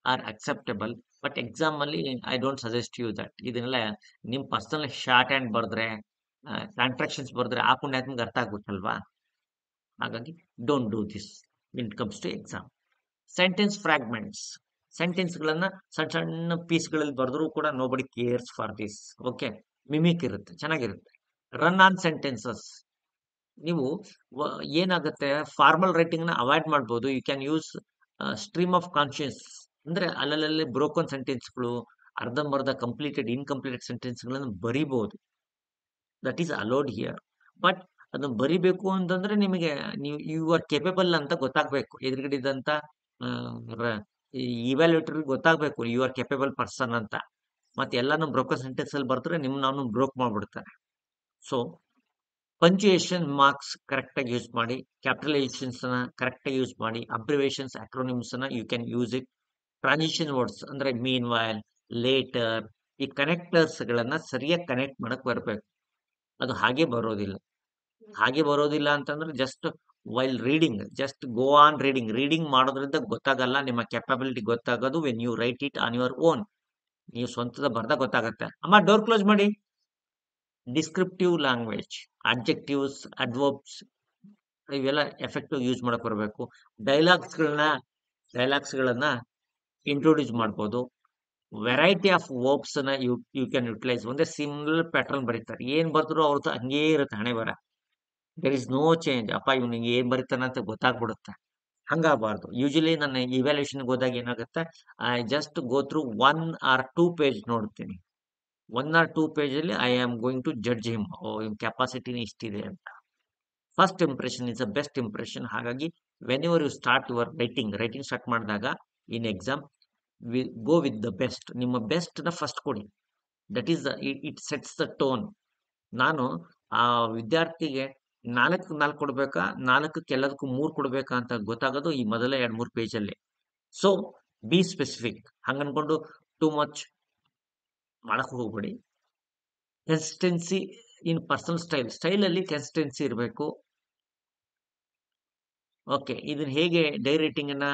are acceptable, but exam ಅಲ್ಲಿ I don't suggest you that. ಇದನ್ನೆಲ್ಲ ನಿಮ್ ಪರ್ಸನಲ್ ಶಾರ್ಟ್ ಹ್ಯಾಂಡ್ ಬರೆದ್ರೆ, ಕಾಂಟ್ರಾಕ್ಷನ್ಸ್ ಬರೆದ್ರೆ ಆ ಪುಣ್ಯಾತ್ಮಗೆ ಅರ್ಥ ಆಗುತ್ತಲ್ವಾ? ಹಾಗಾಗಿ don't do this when it comes to exam. Sentence fragments, sentence ಗಳನ್ನ ಸಣ್ಣ ಸಣ್ಣ ಪೀಸ್ಗಳಲ್ಲಿ ಬರೆದ್ರು ಕೂಡ nobody cares for this. Okay, mimic ಇರುತ್ತೆ, ಚೆನ್ನಾಗಿರುತ್ತೆ. ರನ್ ಆನ್ ಸೆಂಟೆನ್ಸಸ್, ನೀವು ಏನಾಗುತ್ತೆ, ಫಾರ್ಮಲ್ ರೈಟಿಂಗ್ ನ ಅವಾಯ್ಡ್ ಮಾಡ್ಬೋದು. You can use stream of conscious, ಅಂದ್ರೆ ಅಲ್ಲಲ್ಲಿ ಬ್ರೋಕನ್ ಸೆಂಟೆನ್ಸ್ಗಳು, ಅರ್ಧಂಬರ್ಧ ಕಂಪ್ಲೀಟೆಡ್ ಇನ್ಕಂಪ್ಲೀಟೆಡ್ ಸೆಂಟೆನ್ಸ್ ಗಳನ್ನು ಬರಿಬಹುದು. That is allowed here. But ಅದನ್ನ ಬರಿಬೇಕು ಅಂತಂದ್ರೆ ನಿಮಗೆ ನೀವು ಯು ಆರ್ ಕೇಪಬಲ್ ಅಂತ ಗೊತ್ತಾಗ್ಬೇಕು. ಎದುರುಗಡೆ ಇದ್ದಂತ evaluator ಗೊತ್ತಾಗ್ಬೇಕು you are capable person ಅಂತ. ಮತ್ತೆ ಎಲ್ಲಾನು ಬ್ರೋಕನ್ ಸೆಂಟೆನ್ಸ್ ಅಲ್ಲಿ ಬರ್ತಾರೆ, ನಾನು ಬ್ರೋಕ್ ಮಾಡ್ಬಿಡ್ತಾರೆ. ಸೊ ಪಂಚುಯೇಷನ್ ಮಾರ್ಕ್ಸ್ ಕರೆಕ್ಟ್ ಆಗಿ ಯೂಸ್ ಮಾಡಿ, ಕ್ಯಾಪಿಟಲೈಸೇಷನ್ಸ್ ನ ಕರೆಕ್ಟ್ ಆಗಿ ಯೂಸ್ ಮಾಡಿ, ಅಬ್ರಿವೇಷನ್ಸ್ ಅಕ್ರೋನಿಮ್ಸ್ ನ you can use it. Transition words ಅಂದ್ರೆ ಮೀನ್ ವೈಲ್, ಲೇಟರ್, ಈ ಕನೆಕ್ಟರ್ಸ್ ಗಳನ್ನ ಸರಿಯಾಗಿ ಕನೆಕ್ಟ್ ಮಾಡಕ್ ಬರ್ಬೇಕು. ಅದು ಹಾಗೆ ಬರೋದಿಲ್ಲ. ಹಾಗೆ ಬರೋದಿಲ್ಲ ಅಂತಂದ್ರೆ just while reading, just go on reading. Reading ಮಾಡೋದ್ರಿಂದ ಗೊತ್ತಾಗಲ್ಲ, ನಿಮ್ಮ ಕೆಪಬಿಲಿಟಿ ಗೊತ್ತಾಗೋದು when you write it on your own. ನೀವು ಸ್ವಂತದ ಬರ್ದಾಗ ಗೊತ್ತಾಗತ್ತೆ. ಅಮ್ಮ ಡೋರ್ ಕ್ಲೋಸ್ ಮಾಡಿ. ಡಿಸ್ಕ್ರಿಪ್ಟಿವ್ ಲ್ಯಾಂಗ್ವೇಜ್, ಅಡ್ಜೆಕ್ಟಿವ್ಸ್, ಅಡ್ವರ್ಬ್ಸ್, ಇವೆಲ್ಲ ಎಫೆಕ್ಟಿವ್ ಯೂಸ್ ಮಾಡಕ್ ಬರಬೇಕು. ಡೈಲಾಗ್ಸ್ಗಳನ್ನ ಇಂಟ್ರೊಡ್ಯೂಸ್ ಮಾಡ್ಬೋದು. ವೆರೈಟಿ ಆಫ್ ವರ್ಬ್ಸ್ ನ ಯು ಕ್ಯಾನ್ ಯುಟಿಲೈಸ್. ಒಂದೇ ಸಿಮಿಲರ್ ಪ್ಯಾಟರ್ನ್ ಬರೀತಾರೆ, ಏನ್ ಬರ್ದ್ರು ಅವ್ರದ್ದು ಹಂಗೇ ಇರುತ್ತೆ ಹಣೆ ಬರ. There is no change. ಅಪ್ಪ ಇವ್ನಿಗೆ ಏನ್ ಬರೀತಾನ ಅಂತ ಗೊತ್ತಾಗ್ಬಿಡುತ್ತೆ. ಹಂಗಾಗಬಾರ್ದು. ಯೂಶಲಿ ನನ್ನ ಇವ್ಯಾಲ್ಯೂಷನ್ಗೆ ಹೋದಾಗ ಏನಾಗುತ್ತೆ, I just go through 1 or 2 page ನೋಡ್ತೀನಿ. 1 or 2 ಪೇಜ್ ಅಲ್ಲಿ I am going to judge him. Oh, ಇವ್ ಕೆಪಾಸಿಟಿನ ಇಷ್ಟಿದೆ ಅಂತ. First impression is the best impression. ಹಾಗಾಗಿ whenever you start your writing start ಮಾಡಿದಾಗ in exam, go with the best. ನಿಮ್ಮ best ನ ಫಸ್ಟ್ ಕೊಡಿ. That is it sets the tone. ನಾನು ಆ ವಿದ್ಯಾರ್ಥಿಗೆ 4 ಕೊಡ್ಬೇಕಾ, 4ಕ್ಕೆ ಎಲ್ಲದಕ್ಕೂ 3 ಕೊಡ್ಬೇಕಾ ಅಂತ ಗೊತ್ತಾಗೋದು ಈ ಮೊದಲ 2-3 ಪೇಜಲ್ಲಿ. So be specific. ಹಂಗನ್ಕೊಂಡು ಟೂ ಮಚ್ ಮಾಡಕ್ ಹೋಗ್ಬೇಡಿ. ಕನ್ಸಿಸ್ಟೆನ್ಸಿ ಇನ್ ಪರ್ಸನಲ್ ಸ್ಟೈಲಲ್ಲಿ ಕನ್ಸಿಸ್ಟೆನ್ಸಿ ಇರಬೇಕು. ಓಕೆ, ಇದನ್ನ ಹೇಗೆ ಡೈರಿ ರೈಟಿಂಗ್ ಅನ್ನ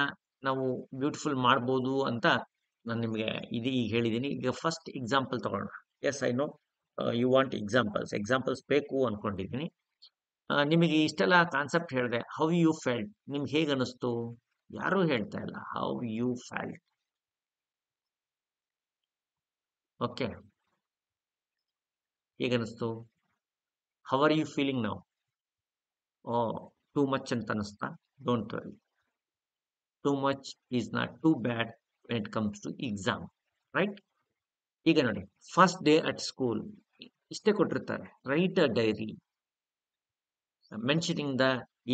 ನಾವು ಬ್ಯೂಟಿಫುಲ್ ಮಾಡ್ಬೋದು ಅಂತ ನಾನು ನಿಮಗೆ ಈಗ ಹೇಳಿದ್ದೀನಿ. ಈಗ ಫಸ್ಟ್ ಎಕ್ಸಾಂಪಲ್ ತಗೊಳ್ಳೋಣ. Yes, I know you want examples ಬೇಕು ಅನ್ಕೊಂಡಿದ್ದೀನಿ. ನಿಮಗೆ ಇಷ್ಟೆಲ್ಲ ಕಾನ್ಸೆಪ್ಟ್ ಹೇಳಿದೆ. How you felt? ನಿಮ್ಗೆ ಹೇಗೆ ಅನಿಸ್ತು? ಯಾರೂ ಹೇಳ್ತಾ ಇಲ್ಲ. How you felt? ಓಕೆ, ಹೇಗನಿಸ್ತು? How are you feeling now? Oh, too much ಅಂತ ಅನಿಸ್ತಾ? Don't worry, too much is not too bad when it comes to exam, right? ಈಗ ನೋಡಿ, ಫಸ್ಟ್ ಡೇ ಅಟ್ ಸ್ಕೂಲ್ ಇಷ್ಟೇ ಕೊಟ್ಟಿರ್ತಾರೆ. Write a diary mentioning the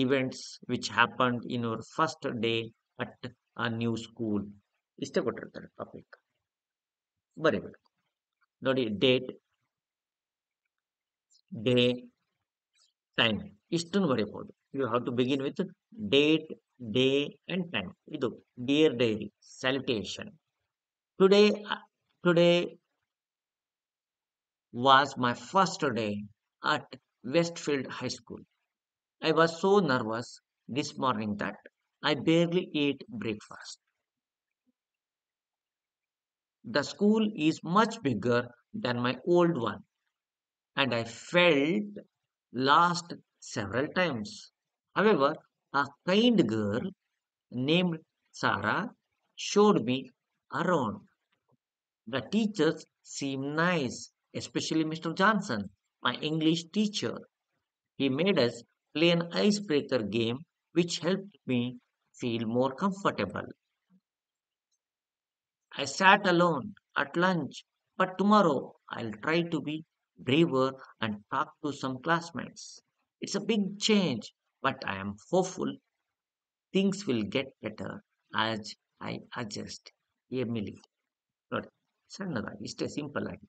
events which happened in your first day at a new school. ಇಷ್ಟೇ ಕೊಟ್ಟಿರ್ತಾರೆ topic. ಬರೀಬೇಕು. ನೋಡಿ, date, day, time ಇಷ್ಟನ್ನು ಬರೀಬಹುದು. You have to begin with date, day and time. ಇದು dear diary salutation. Today today was my first day at Westfield High School. I was so nervous this morning that I barely ate breakfast. The school is much bigger than my old one, and I felt lost several times. However, a kind girl named Sarah showed me around. The teachers seemed nice, especially Mr. Johnson, my English teacher. He made us play an icebreaker game which helped me feel more comfortable. I sat alone at lunch, but tomorrow I'll try to be braver and talk to some classmates. It's a big change, but I am hopeful things will get better as I adjust. Emily. ನೋಡಿ, ಸಣ್ಣದಾಗಿ ಇಷ್ಟೇ simple ಆಗಿ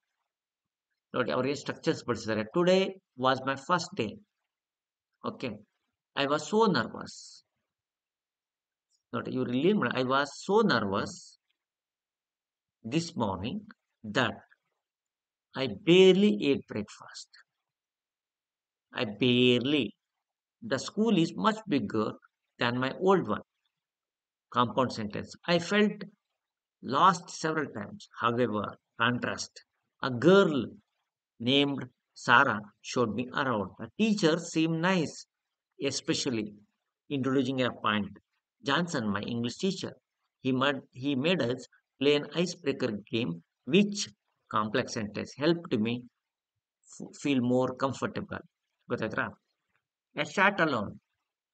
ನೋಡಿ, ಅವ್ರಿಗೆ structures படிಸಿದ್ದಾರೆ. Today was my first day. Okay, I was so nervous. ನೋಡಿ, ಇವ್ರು ಇಲ್ಲಿ I was so nervous this morning that I barely ate breakfast. I barely. The school is much bigger than my old one. Compound sentence. I felt lost several times. However, contrast. A girl named Sarah showed me around. The teacher seemed nice, especially introducing a point. Johnson, my English teacher, he made us play an icebreaker game, which complex sentence helped me feel more comfortable. ಗೊತ್ತಾಯ್ತಾ? I sat alone.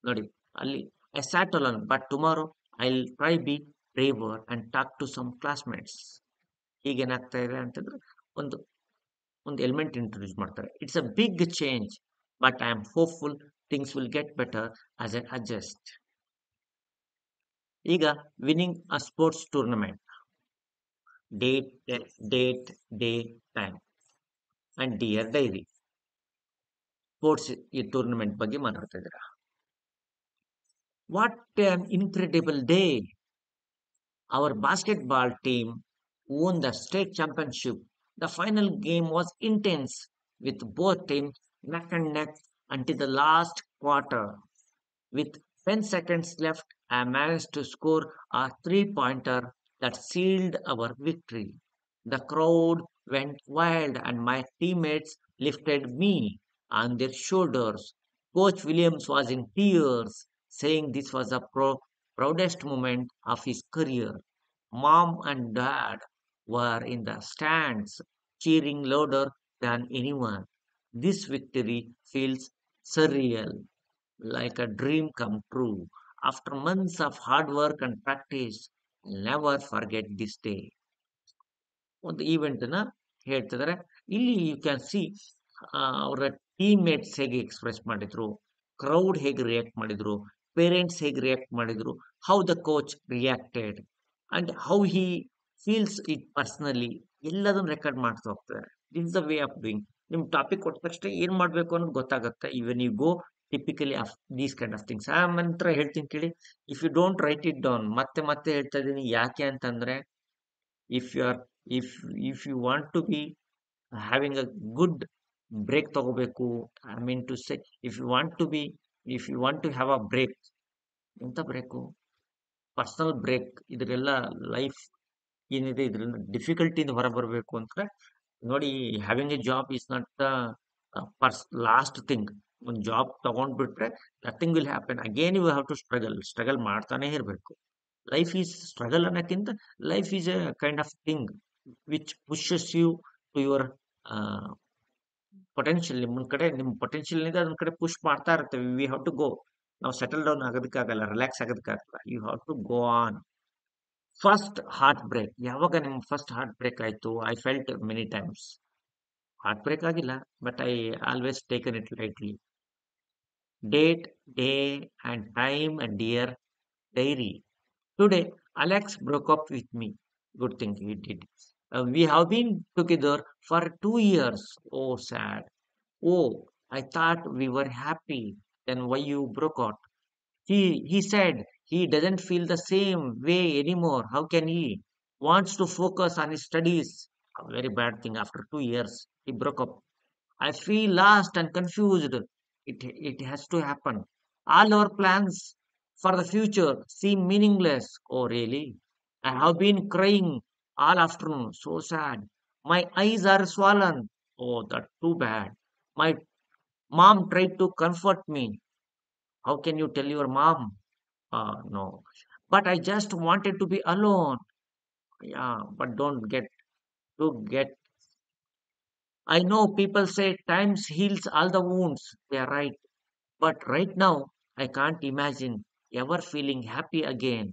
ನೋಡಿ, ಅಲ್ಲಿ I sat alone, but tomorrow I'll try be braver and talk to some classmates. ಈಗೇನಾಗ್ತಾ ಇದೆ ಅಂತಂದ್ರೆ ಒಂದು ಒಂದು element introduce ಮಾಡ್ತಾರೆ. It's a big change, but I am hopeful things will get better as I adjust. ಈಗ winning a sports tournament. Date, date, day, time and dear diary. Sports ಈ tournament ಬಗ್ಗೆ ಮಾತಾಡ್ತಾ ಇದ್ದೀರಾ. What an incredible day! Our basketball team won the state championship. The final game was intense, with both teams neck and neck until the last quarter. With 10 seconds left, I managed to score a three-pointer that sealed our victory. The crowd went wild, and my teammates lifted me on their shoulders. Coach Williams was in tears, saying this was the proudest moment of his career. Mom and dad were in the stands, cheering louder than anyone. This victory feels surreal, like a dream come true. After months of hard work and practice, I'll never forget this day. ಒಂದು ಈವೆಂಟ್ನ ಹೇಳ್ತಿದ್ದಾರೆ. ಇಲ್ಲಿ you can see ಅವರ teammates ಹೇಗೆ express ಮಾಡಿದ್ರು, crowd ಹೇಗೆ react ಮಾಡಿದ್ರು, parents ಹೇಗೆ ರಿಯಾಕ್ಟ್ ಮಾಡಿದ್ರು, how the coach reacted and how he feels it personally, ಎಲ್ಲದನ್ನು ರೆಕಾರ್ಡ್ ಮಾಡ್ತಾ ಹೋಗ್ತಾರೆ. This is the way of doing. ನಿಮ್ ಟಾಪಿಕ್ ಕೊಟ್ಟ ತಕ್ಷಣ ಏನ್ ಮಾಡ್ಬೇಕು ಅನ್ನೋದು ಗೊತ್ತಾಗುತ್ತೆ. Even you go typically of these kind of things. ನಂತರ ಹೇಳ್ತೀನಿ ಕೇಳಿ, if you don't write it down, ಮತ್ತೆ ಮತ್ತೆ ಹೇಳ್ತಾ ಇದ್ದೀನಿ ಯಾಕೆ ಅಂತಂದ್ರೆ, if you are if if you want to be having a good break ತಗೋಬೇಕು, I mean to say, if you want to be if you want to have a break, ಎಂತ break, personal break, ಇದರೆಲ್ಲ life ಏನಿದೆ ಇದರಿಂದ ಡಿಫಿಕಲ್ಟಿಯಿಂದ ಹೊರ ಬರಬೇಕು ಅಂದ್ರೆ ನೋಡಿ, having a job is not the last thing. ಒಂದು ಜಾಬ್ ತಗೊಂಡ್ಬಿಟ್ರೆ nothing will happen again. You have to struggle ಮಾಡ್ತಾನೆ ಇರಬೇಕು. ಲೈಫ್ ಈಸ್ ಸ್ಟ್ರಗಲ್ ಅನ್ನೋಕ್ಕಿಂತ life is a kind of thing which pushes you to your potential. ನಿಮ್ಮ potential ಇದೆ, ಅದನ್ನ ಕಡೆ push ಮಾಡ್ತಾ ಇರ್ತೇವೆ. We have to go. ನಾವು ಸೆಟಲ್ ಡೌನ್ ಆಗೋದಕ್ಕಾಗಲ್ಲ, ರಿಲ್ಯಾಕ್ಸ್ ಆಗೋದಕ್ಕಾಗಲ್ಲ. You have to go on. First heart break, ಯಾವಾಗ ನಿಮ್ ಫಸ್ಟ್ ಹಾರ್ಟ್ ಬ್ರೇಕ್ ಆಯ್ತು? I felt many times. Heart break ಆಗಿಲ್ಲ, but I always taken it lightly. Date, day, and time, and dear diary. Today, Alex broke up with me. Good thing he did. We have been together for 2 years. Oh, sad. Oh, I thought we were happy. Then why you broke out? He said he doesn't feel the same way anymore. How can he? Wants to focus on his studies. A very bad thing. After 2 years, he broke up. I feel lost and confused. It has to happen. All our plans for the future seem meaningless. Oh, really? I have been crying all afternoon. So sad. My eyes are swollen. Oh, that's too bad. My mom tried to comfort me. How can you tell your mom? No. But I just wanted to be alone. Yeah, but don't get to get. I know people say time heals all the wounds. They are right. But right now, I can't imagine ever feeling happy again.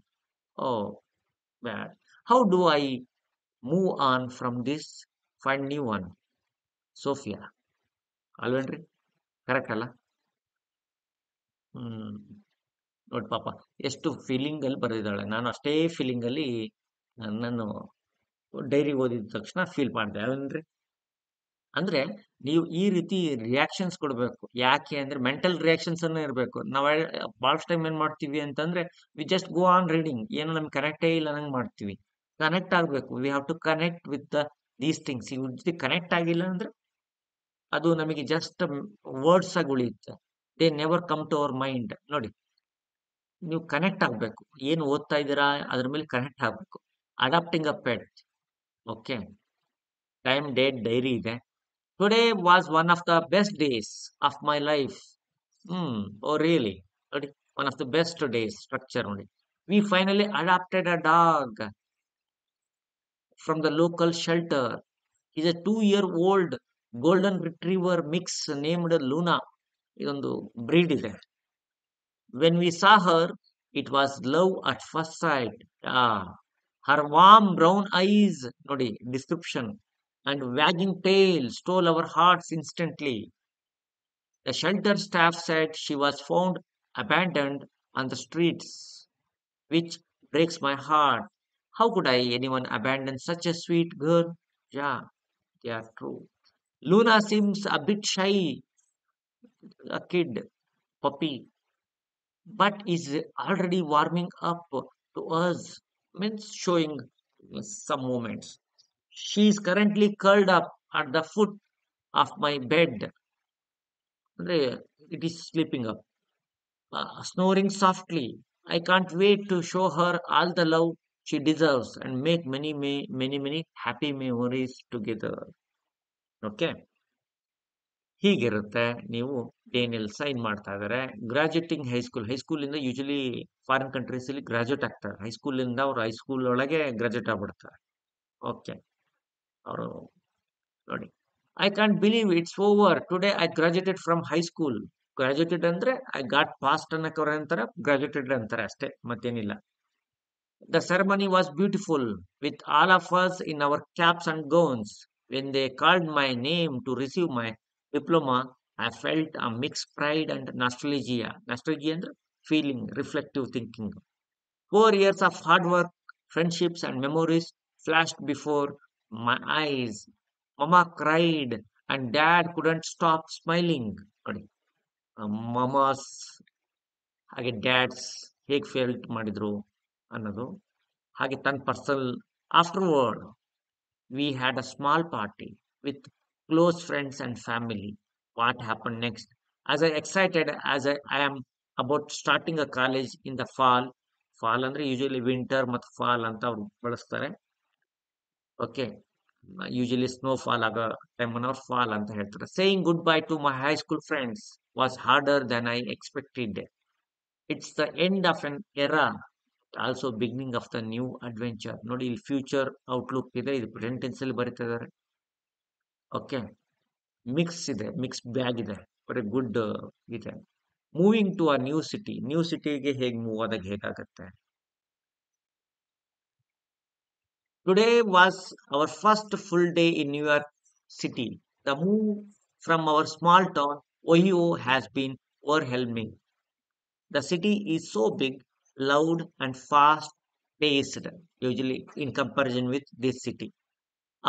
Oh, bad. How do I move on from this? Find new one. Sophia. ಅಲ್ವೇನ್ರಿ? Correct ಅಲ್ಲ? ಹ್ಮ್. ನೋಡಿ ಪಾಪ ಎಷ್ಟು feeling ಅಲ್ಲಿ ಬರೆದಿದ್ದಾಳೆ. ನಾನು ಅಷ್ಟೇ feeling ಅಲ್ಲಿ ನಾನು ಡೈರಿ ಓದಿದ ತಕ್ಷಣ ಫೀಲ್ ಮಾಡಿದೆ. ಅಲ್ವೇನ್ರಿ? ಅಂದ್ರೆ ನೀವು ಈ ರೀತಿ ರಿಯಾಕ್ಷನ್ಸ್ ಕೊಡ್ಬೇಕು. ಯಾಕೆ ಅಂದ್ರೆ ಮೆಂಟಲ್ ರಿಯಾಕ್ಷನ್ಸ್ ಅನ್ನ ಇರಬೇಕು. ನಾವ್ ಬಹಳಷ್ಟು ಟೈಮ್ ಏನ್ ಮಾಡ್ತೀವಿ ಅಂತಂದ್ರೆ, we just go on reading, ಏನೋ ನಮ್ಗೆ ಕನೆಕ್ಟೇ ಇಲ್ಲ ನಂಗೆ ಮಾಡ್ತೀವಿ. ಕನೆಕ್ಟ್ ಆಗ್ಬೇಕು. We have to connect with these things. ಇವ್ ಜೊತೆ ಕನೆಕ್ಟ್ ಆಗಿಲ್ಲ ಅಂದ್ರೆ ಅದು ನಮಗೆ ಜಸ್ಟ್ ವರ್ಡ್ಸ್ ಆಗಿ ಉಳಿಯುತ್ತೆ. They never come to our mind. ನೋಡಿ, ನೀವು ಕನೆಕ್ಟ್ ಆಗ್ಬೇಕು. ಏನು ಓದ್ತಾ ಇದ್ದೀರಾ ಅದ್ರ ಮೇಲೆ ಕನೆಕ್ಟ್ ಆಗ್ಬೇಕು. Adapting a pet. Okay, time date dairy ಇದೆ. Today was one of the best days of my life. Oh, really? ನೋಡಿ, one of the best days. Structure only. We finally adopted a dog from the local shelter. He's a 2-year-old golden retriever mix named Luna. ಇದೊಂದು breed ಇದೆ. When we saw her, it was love at first sight. Ah, her warm brown eyes, ನೋಡಿ, description, and wagging tail stole our hearts instantly. The shelter staff said she was found abandoned on the streets, which breaks my heart. How could anyone abandon such a sweet girl? Yeah, they are true. Luna seems a bit shy, a kid, puppy, but is already warming up to us, means showing some moments. She is currently curled up at the foot of my bed. ಅಂದ್ರೆ it is sleeping up, snoring softly. I can't wait to show her all the love she deserves and make many happy memories together. Okay, ಹೀಗಿರುತ್ತೆ. ನೀವು ಏನೆಲ್ಲ sign ಮಾಡ್ತಾ ಇದ್ದಾರೆ. ಗ್ರಾಜುಯೇಟಿಂಗ್ high school ಇಂದ usually foreign countries ಅಲ್ಲಿ graduate ಆಗ್ತಾರೆ. High school ಇಂದ ಅವ್ರು high school ಒಳಗೆ ಗ್ರಾಜುಯೇಟ್ ಆಗ್ಬಿಡ್ತಾರೆ. ಓಕೆ, ಅವರು ನೋಡಿ, I can't believe it's over today I graduated from high school. Graduated ಅಂದ್ರೆ ಐ ಗಾಟ್ ಪಾಸ್ಟ್ ಅನ್ನಕ್ಕೆ ಅವ್ರ ಅಂತಾರೆ, ಗ್ರಾಜುಯೇಟೆಡ್ ಅಂತಾರೆ ಅಷ್ಟೇ, ಮತ್ತೇನಿಲ್ಲ. The ceremony was beautiful, with all of us in our caps and gowns. When they called my name to receive my diploma, I felt a mixed pride and nostalgia. Nostalgia and feeling, reflective thinking. 4 years of hard work, friendships, and memories flashed before my eyes. Mama cried, and dad couldn't stop smiling. ನೋಡಿ, ಮಮಾಸ್ ಹಾಗೆ dads ಹೇಗೆ felt ಮಾಡಿದ್ರು ಅನ್ನೋದು. ಹಾಗೆ ತನ್ನ personal afterward we had a small party with close friends and family. What happen next? As I excited as I am about starting a college in the fall. Fall ಅಂದ್ರೆ usually winter ಮತ್ತು fall ಅಂತ ಅವ್ರು ಬಳಸ್ತಾರೆ. Okay, usually snow fall ಆಗೋ ಟೈಮನ್ನು ಅವ್ರು fall ಅಂತ ಹೇಳ್ತಾರೆ. Saying goodbye to my high school friends was harder than I expected. It's the end of an era, also beginning of the new adventure. ನೋಡಿ, ಇಲ್ಲಿ ಫ್ಯೂಚರ್ ಔಟ್ಲುಕ್ ಇದೆ, ಇದು present tense ಅಲ್ಲಿ ಬರೀತಿದ್ದಾರೆ. ಓಕೆ, ಮಿಕ್ಸ್ ಇದೆ, mix bag ಇದೆ, very good ಇದೆ. Moving to a new ಸಿಟಿಗೆ ಹೇಗೆ ಮೂವ್ ಆದಾಗ ಹೇಗಾಗತ್ತೆ. Today was our first full day in New York City. The move from our small town, Ohio, has been overwhelming. The city is so big, loud, and fast paced, usually in comparison with this city.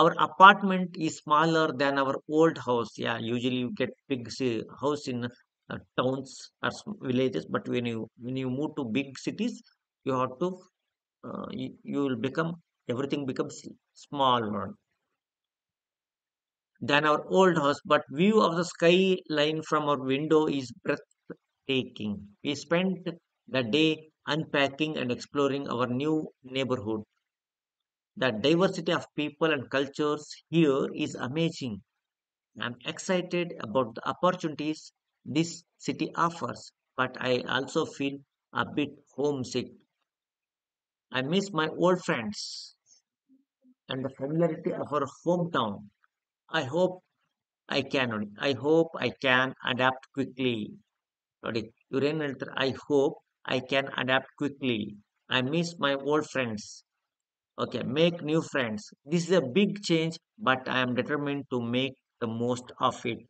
Our apartment is smaller than our old house. Yeah, usually you get big house in towns or villages, but when you move to big cities, you have to you will become, everything becomes small one than our old house. But view of the skyline from our window is breathtaking. We spent the day unpacking and exploring our new neighborhood. The diversity of people and cultures here is amazing. I'm excited about the opportunities this city offers, but I also feel a bit homesick. I miss my old friends and the familiarity of our hometown. I hope I hope I can adapt quickly. ನೋಡಿ, ಇವ್ರೇನ್ ಹೇಳ್ತಾರೆ, I hope I can adapt quickly. I miss my old friends. Okay, make new friends. This is a big change, but I am determined to make the most of it.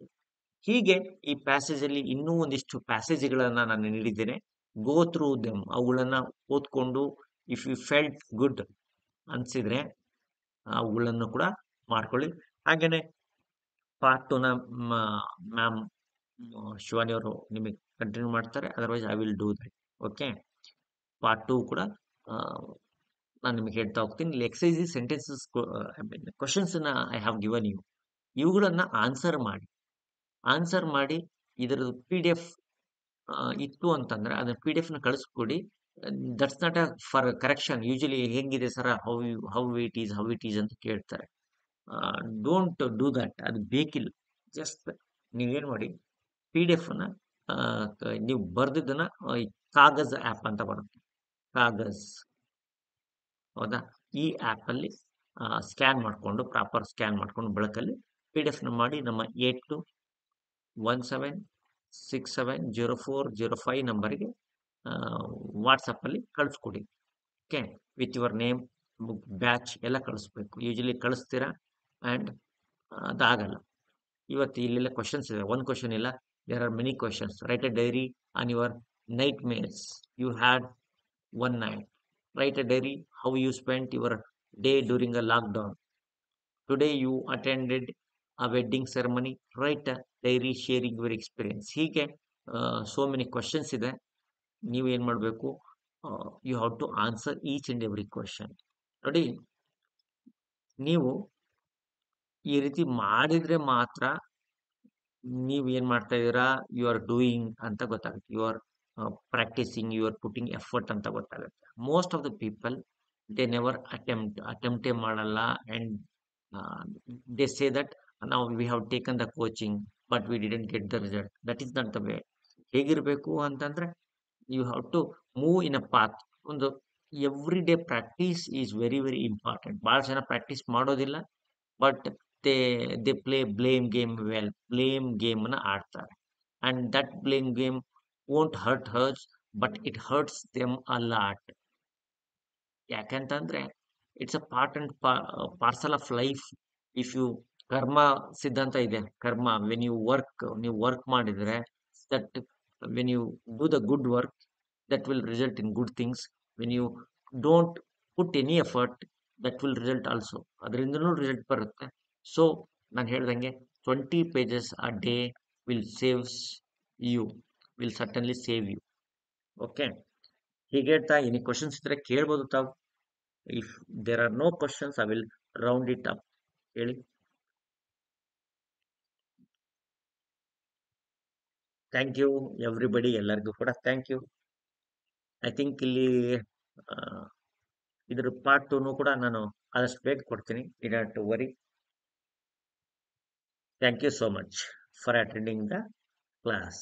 ಹೀಗೆ ಈ passage ಅಲ್ಲಿ ಇನ್ನೂ ಒಂದಿಷ್ಟು ಪ್ಯಾಸೇಜ್ಗಳನ್ನ ನಾನು ನೀಡಿದ್ದೇನೆ. Go through them, ಅವುಗಳನ್ನ ಓದ್ಕೊಂಡು if you felt good ಅನ್ಸಿದ್ರೆ ಅವುಗಳನ್ನು ಕೂಡ ಮಾಡ್ಕೊಳ್ಳಿ. ಹಾಗೇನೆ ಪಾರ್ಟ್ ಟೂನ ಮ್ಯಾಮ್ ಶಿವಾನಿ ಅವರು ನಿಮಗೆ ಕಂಟಿನ್ಯೂ ಮಾಡ್ತಾರೆ. Otherwise I will do that. Okay, part two ಕೂಡ ನಾನು ನಿಮಗೆ ಹೇಳ್ತಾ ಹೋಗ್ತೀನಿ. ಇಲ್ಲಿ exercise sentences questions I have given you. ಇವುಗಳನ್ನ ಆನ್ಸರ್ ಮಾಡಿ ಇದರದ್ದು PDF ಇತ್ತು ಅಂತಂದ್ರೆ ಅದನ್ನ PDF ನ ಕಳಿಸ್ಕೊಡಿ. That's not a for correction. Usually ಹೆಂಗಿದೆ ಸರ್, ಹೌ ಇಟ್ ಈಸ್ ಅಂತ ಕೇಳ್ತಾರೆ. ಡೋಂಟ್ ಡೂ ದಟ್, ಅದು ಬೇಕಿಲ್ಲ. ಜಸ್ಟ್ ನೀವೇನ್ ಮಾಡಿ, PDF ನ ನೀವು ಬರ್ದಿದ್ದನ್ನ ಕಾಗಜ್ ಆ್ಯಪ್ ಅಂತ ಬರುತ್ತೆ, ಕಾಗಜ್, ಹೌದಾ, ಈ ಆ್ಯಪ್ ಅಲ್ಲಿ ಸ್ಕ್ಯಾನ್ ಮಾಡಿಕೊಂಡು, ಪ್ರಾಪರ್ ಸ್ಕ್ಯಾನ್ ಮಾಡ್ಕೊಂಡು ಬೆಳಕಲ್ಲಿ PDF ನ ಮಾಡಿ ನಮ್ಮ 8217670405 ನಂಬರಿಗೆ ವಾಟ್ಸಪ್ ಅಲ್ಲಿ ಕಳಿಸ್ಕೊಡಿ. Okay, with your name, batch ಎಲ್ಲ ಕಳಿಸ್ಬೇಕು. ಯೂಶಲಿ ಕಳಿಸ್ತೀರಾ ಆ್ಯಂಡ್ ಅದಾಗಲ್ಲ. ಇವತ್ತು ಇಲ್ಲೆಲ್ಲ ಕ್ವಶನ್ಸ್ ಇದೆ, ಒಂದು ಕ್ವಶನ್ ಇಲ್ಲ, there are many questions. Write a diary on your nightmares you had one night. Write a diary how you spent your day during a lockdown. Today you attended a wedding ceremony. Write a diary sharing your experience. ಹೀಗೆ so many questions ಇದೆ. ನೀವು ಏನು ಮಾಡಬೇಕು, you have to answer each and every question. ನೋಡಿ, ನೀವು ಈ ರೀತಿ ಮಾಡಿದ್ರೆ ಮಾತ್ರ ನೀವು ಏನ್ ಮಾಡ್ತಾ ಇದೀರಾ, ಯು ಆರ್ ಡೂಯಿಂಗ್ ಅಂತ ಗೊತ್ತಾಗುತ್ತೆ. You are practicing, you are putting effort ಅಂತ ಗೊತ್ತಾಗುತ್ತೆ. Most of the people they never ಅಟೆಂಪ್ಟೇ ಮಾಡಲ್ಲ. ಅಂಡ್ ದೇ ಸೇ ದಟ್ ನಾವು we have taken the coaching but we didn't get the result. That is not the way. ಹೇಗಿರಬೇಕು ಅಂತಂದ್ರೆ, you have to move in a path. ಒಂದು every day practice is very very important. ಭಾಳ ಜನ practice ಮಾಡೋದಿಲ್ಲ, but they they play blame game well. Blame ಗೇಮ್ನ ಆಡ್ತಾರೆ. And that blame game won't hurt hers, but it hurts them a lot. ಯಾಕಂತಂದ್ರೆ it's a part and parcel of life. If you ಕರ್ಮ ಸಿದ್ಧಾಂತ ಇದೆ. ಕರ್ಮ, when you work, ನೀವು work ಮಾಡಿದ್ರೆ, that when you do the good work, that will result in good things. When you don't put any effort, that will result also. ಅದರಿಂದನೂ result ಬರುತ್ತೆ. So ನಾನು ಹೇಳ್ದಂಗೆ 20 pages a day will saves you, will certainly save you. Okay, ಹೀಗೆ ಹೇಳ್ತಾ any questions ಇದ್ರೆ ಕೇಳ್ಬೋದು ತಾವು. If there are no questions, I will round it up. ಹೇಳಿ. ಥ್ಯಾಂಕ್ ಯು ಎವ್ರಿಬಡಿ, ಎಲ್ಲರಿಗೂ ಕೂಡ ಥ್ಯಾಂಕ್ ಯು. ಐ ಥಿಂಕ್ ಇಲ್ಲಿ ಆ, ಇದ್ರ ಪಾರ್ಟ್ ಟೂನು ಕೂಡ ನಾನು ಆದಷ್ಟು ಬೇಗ ಕೊಡ್ತೀನಿ. You don't to worry. Thank you so much for attending the class.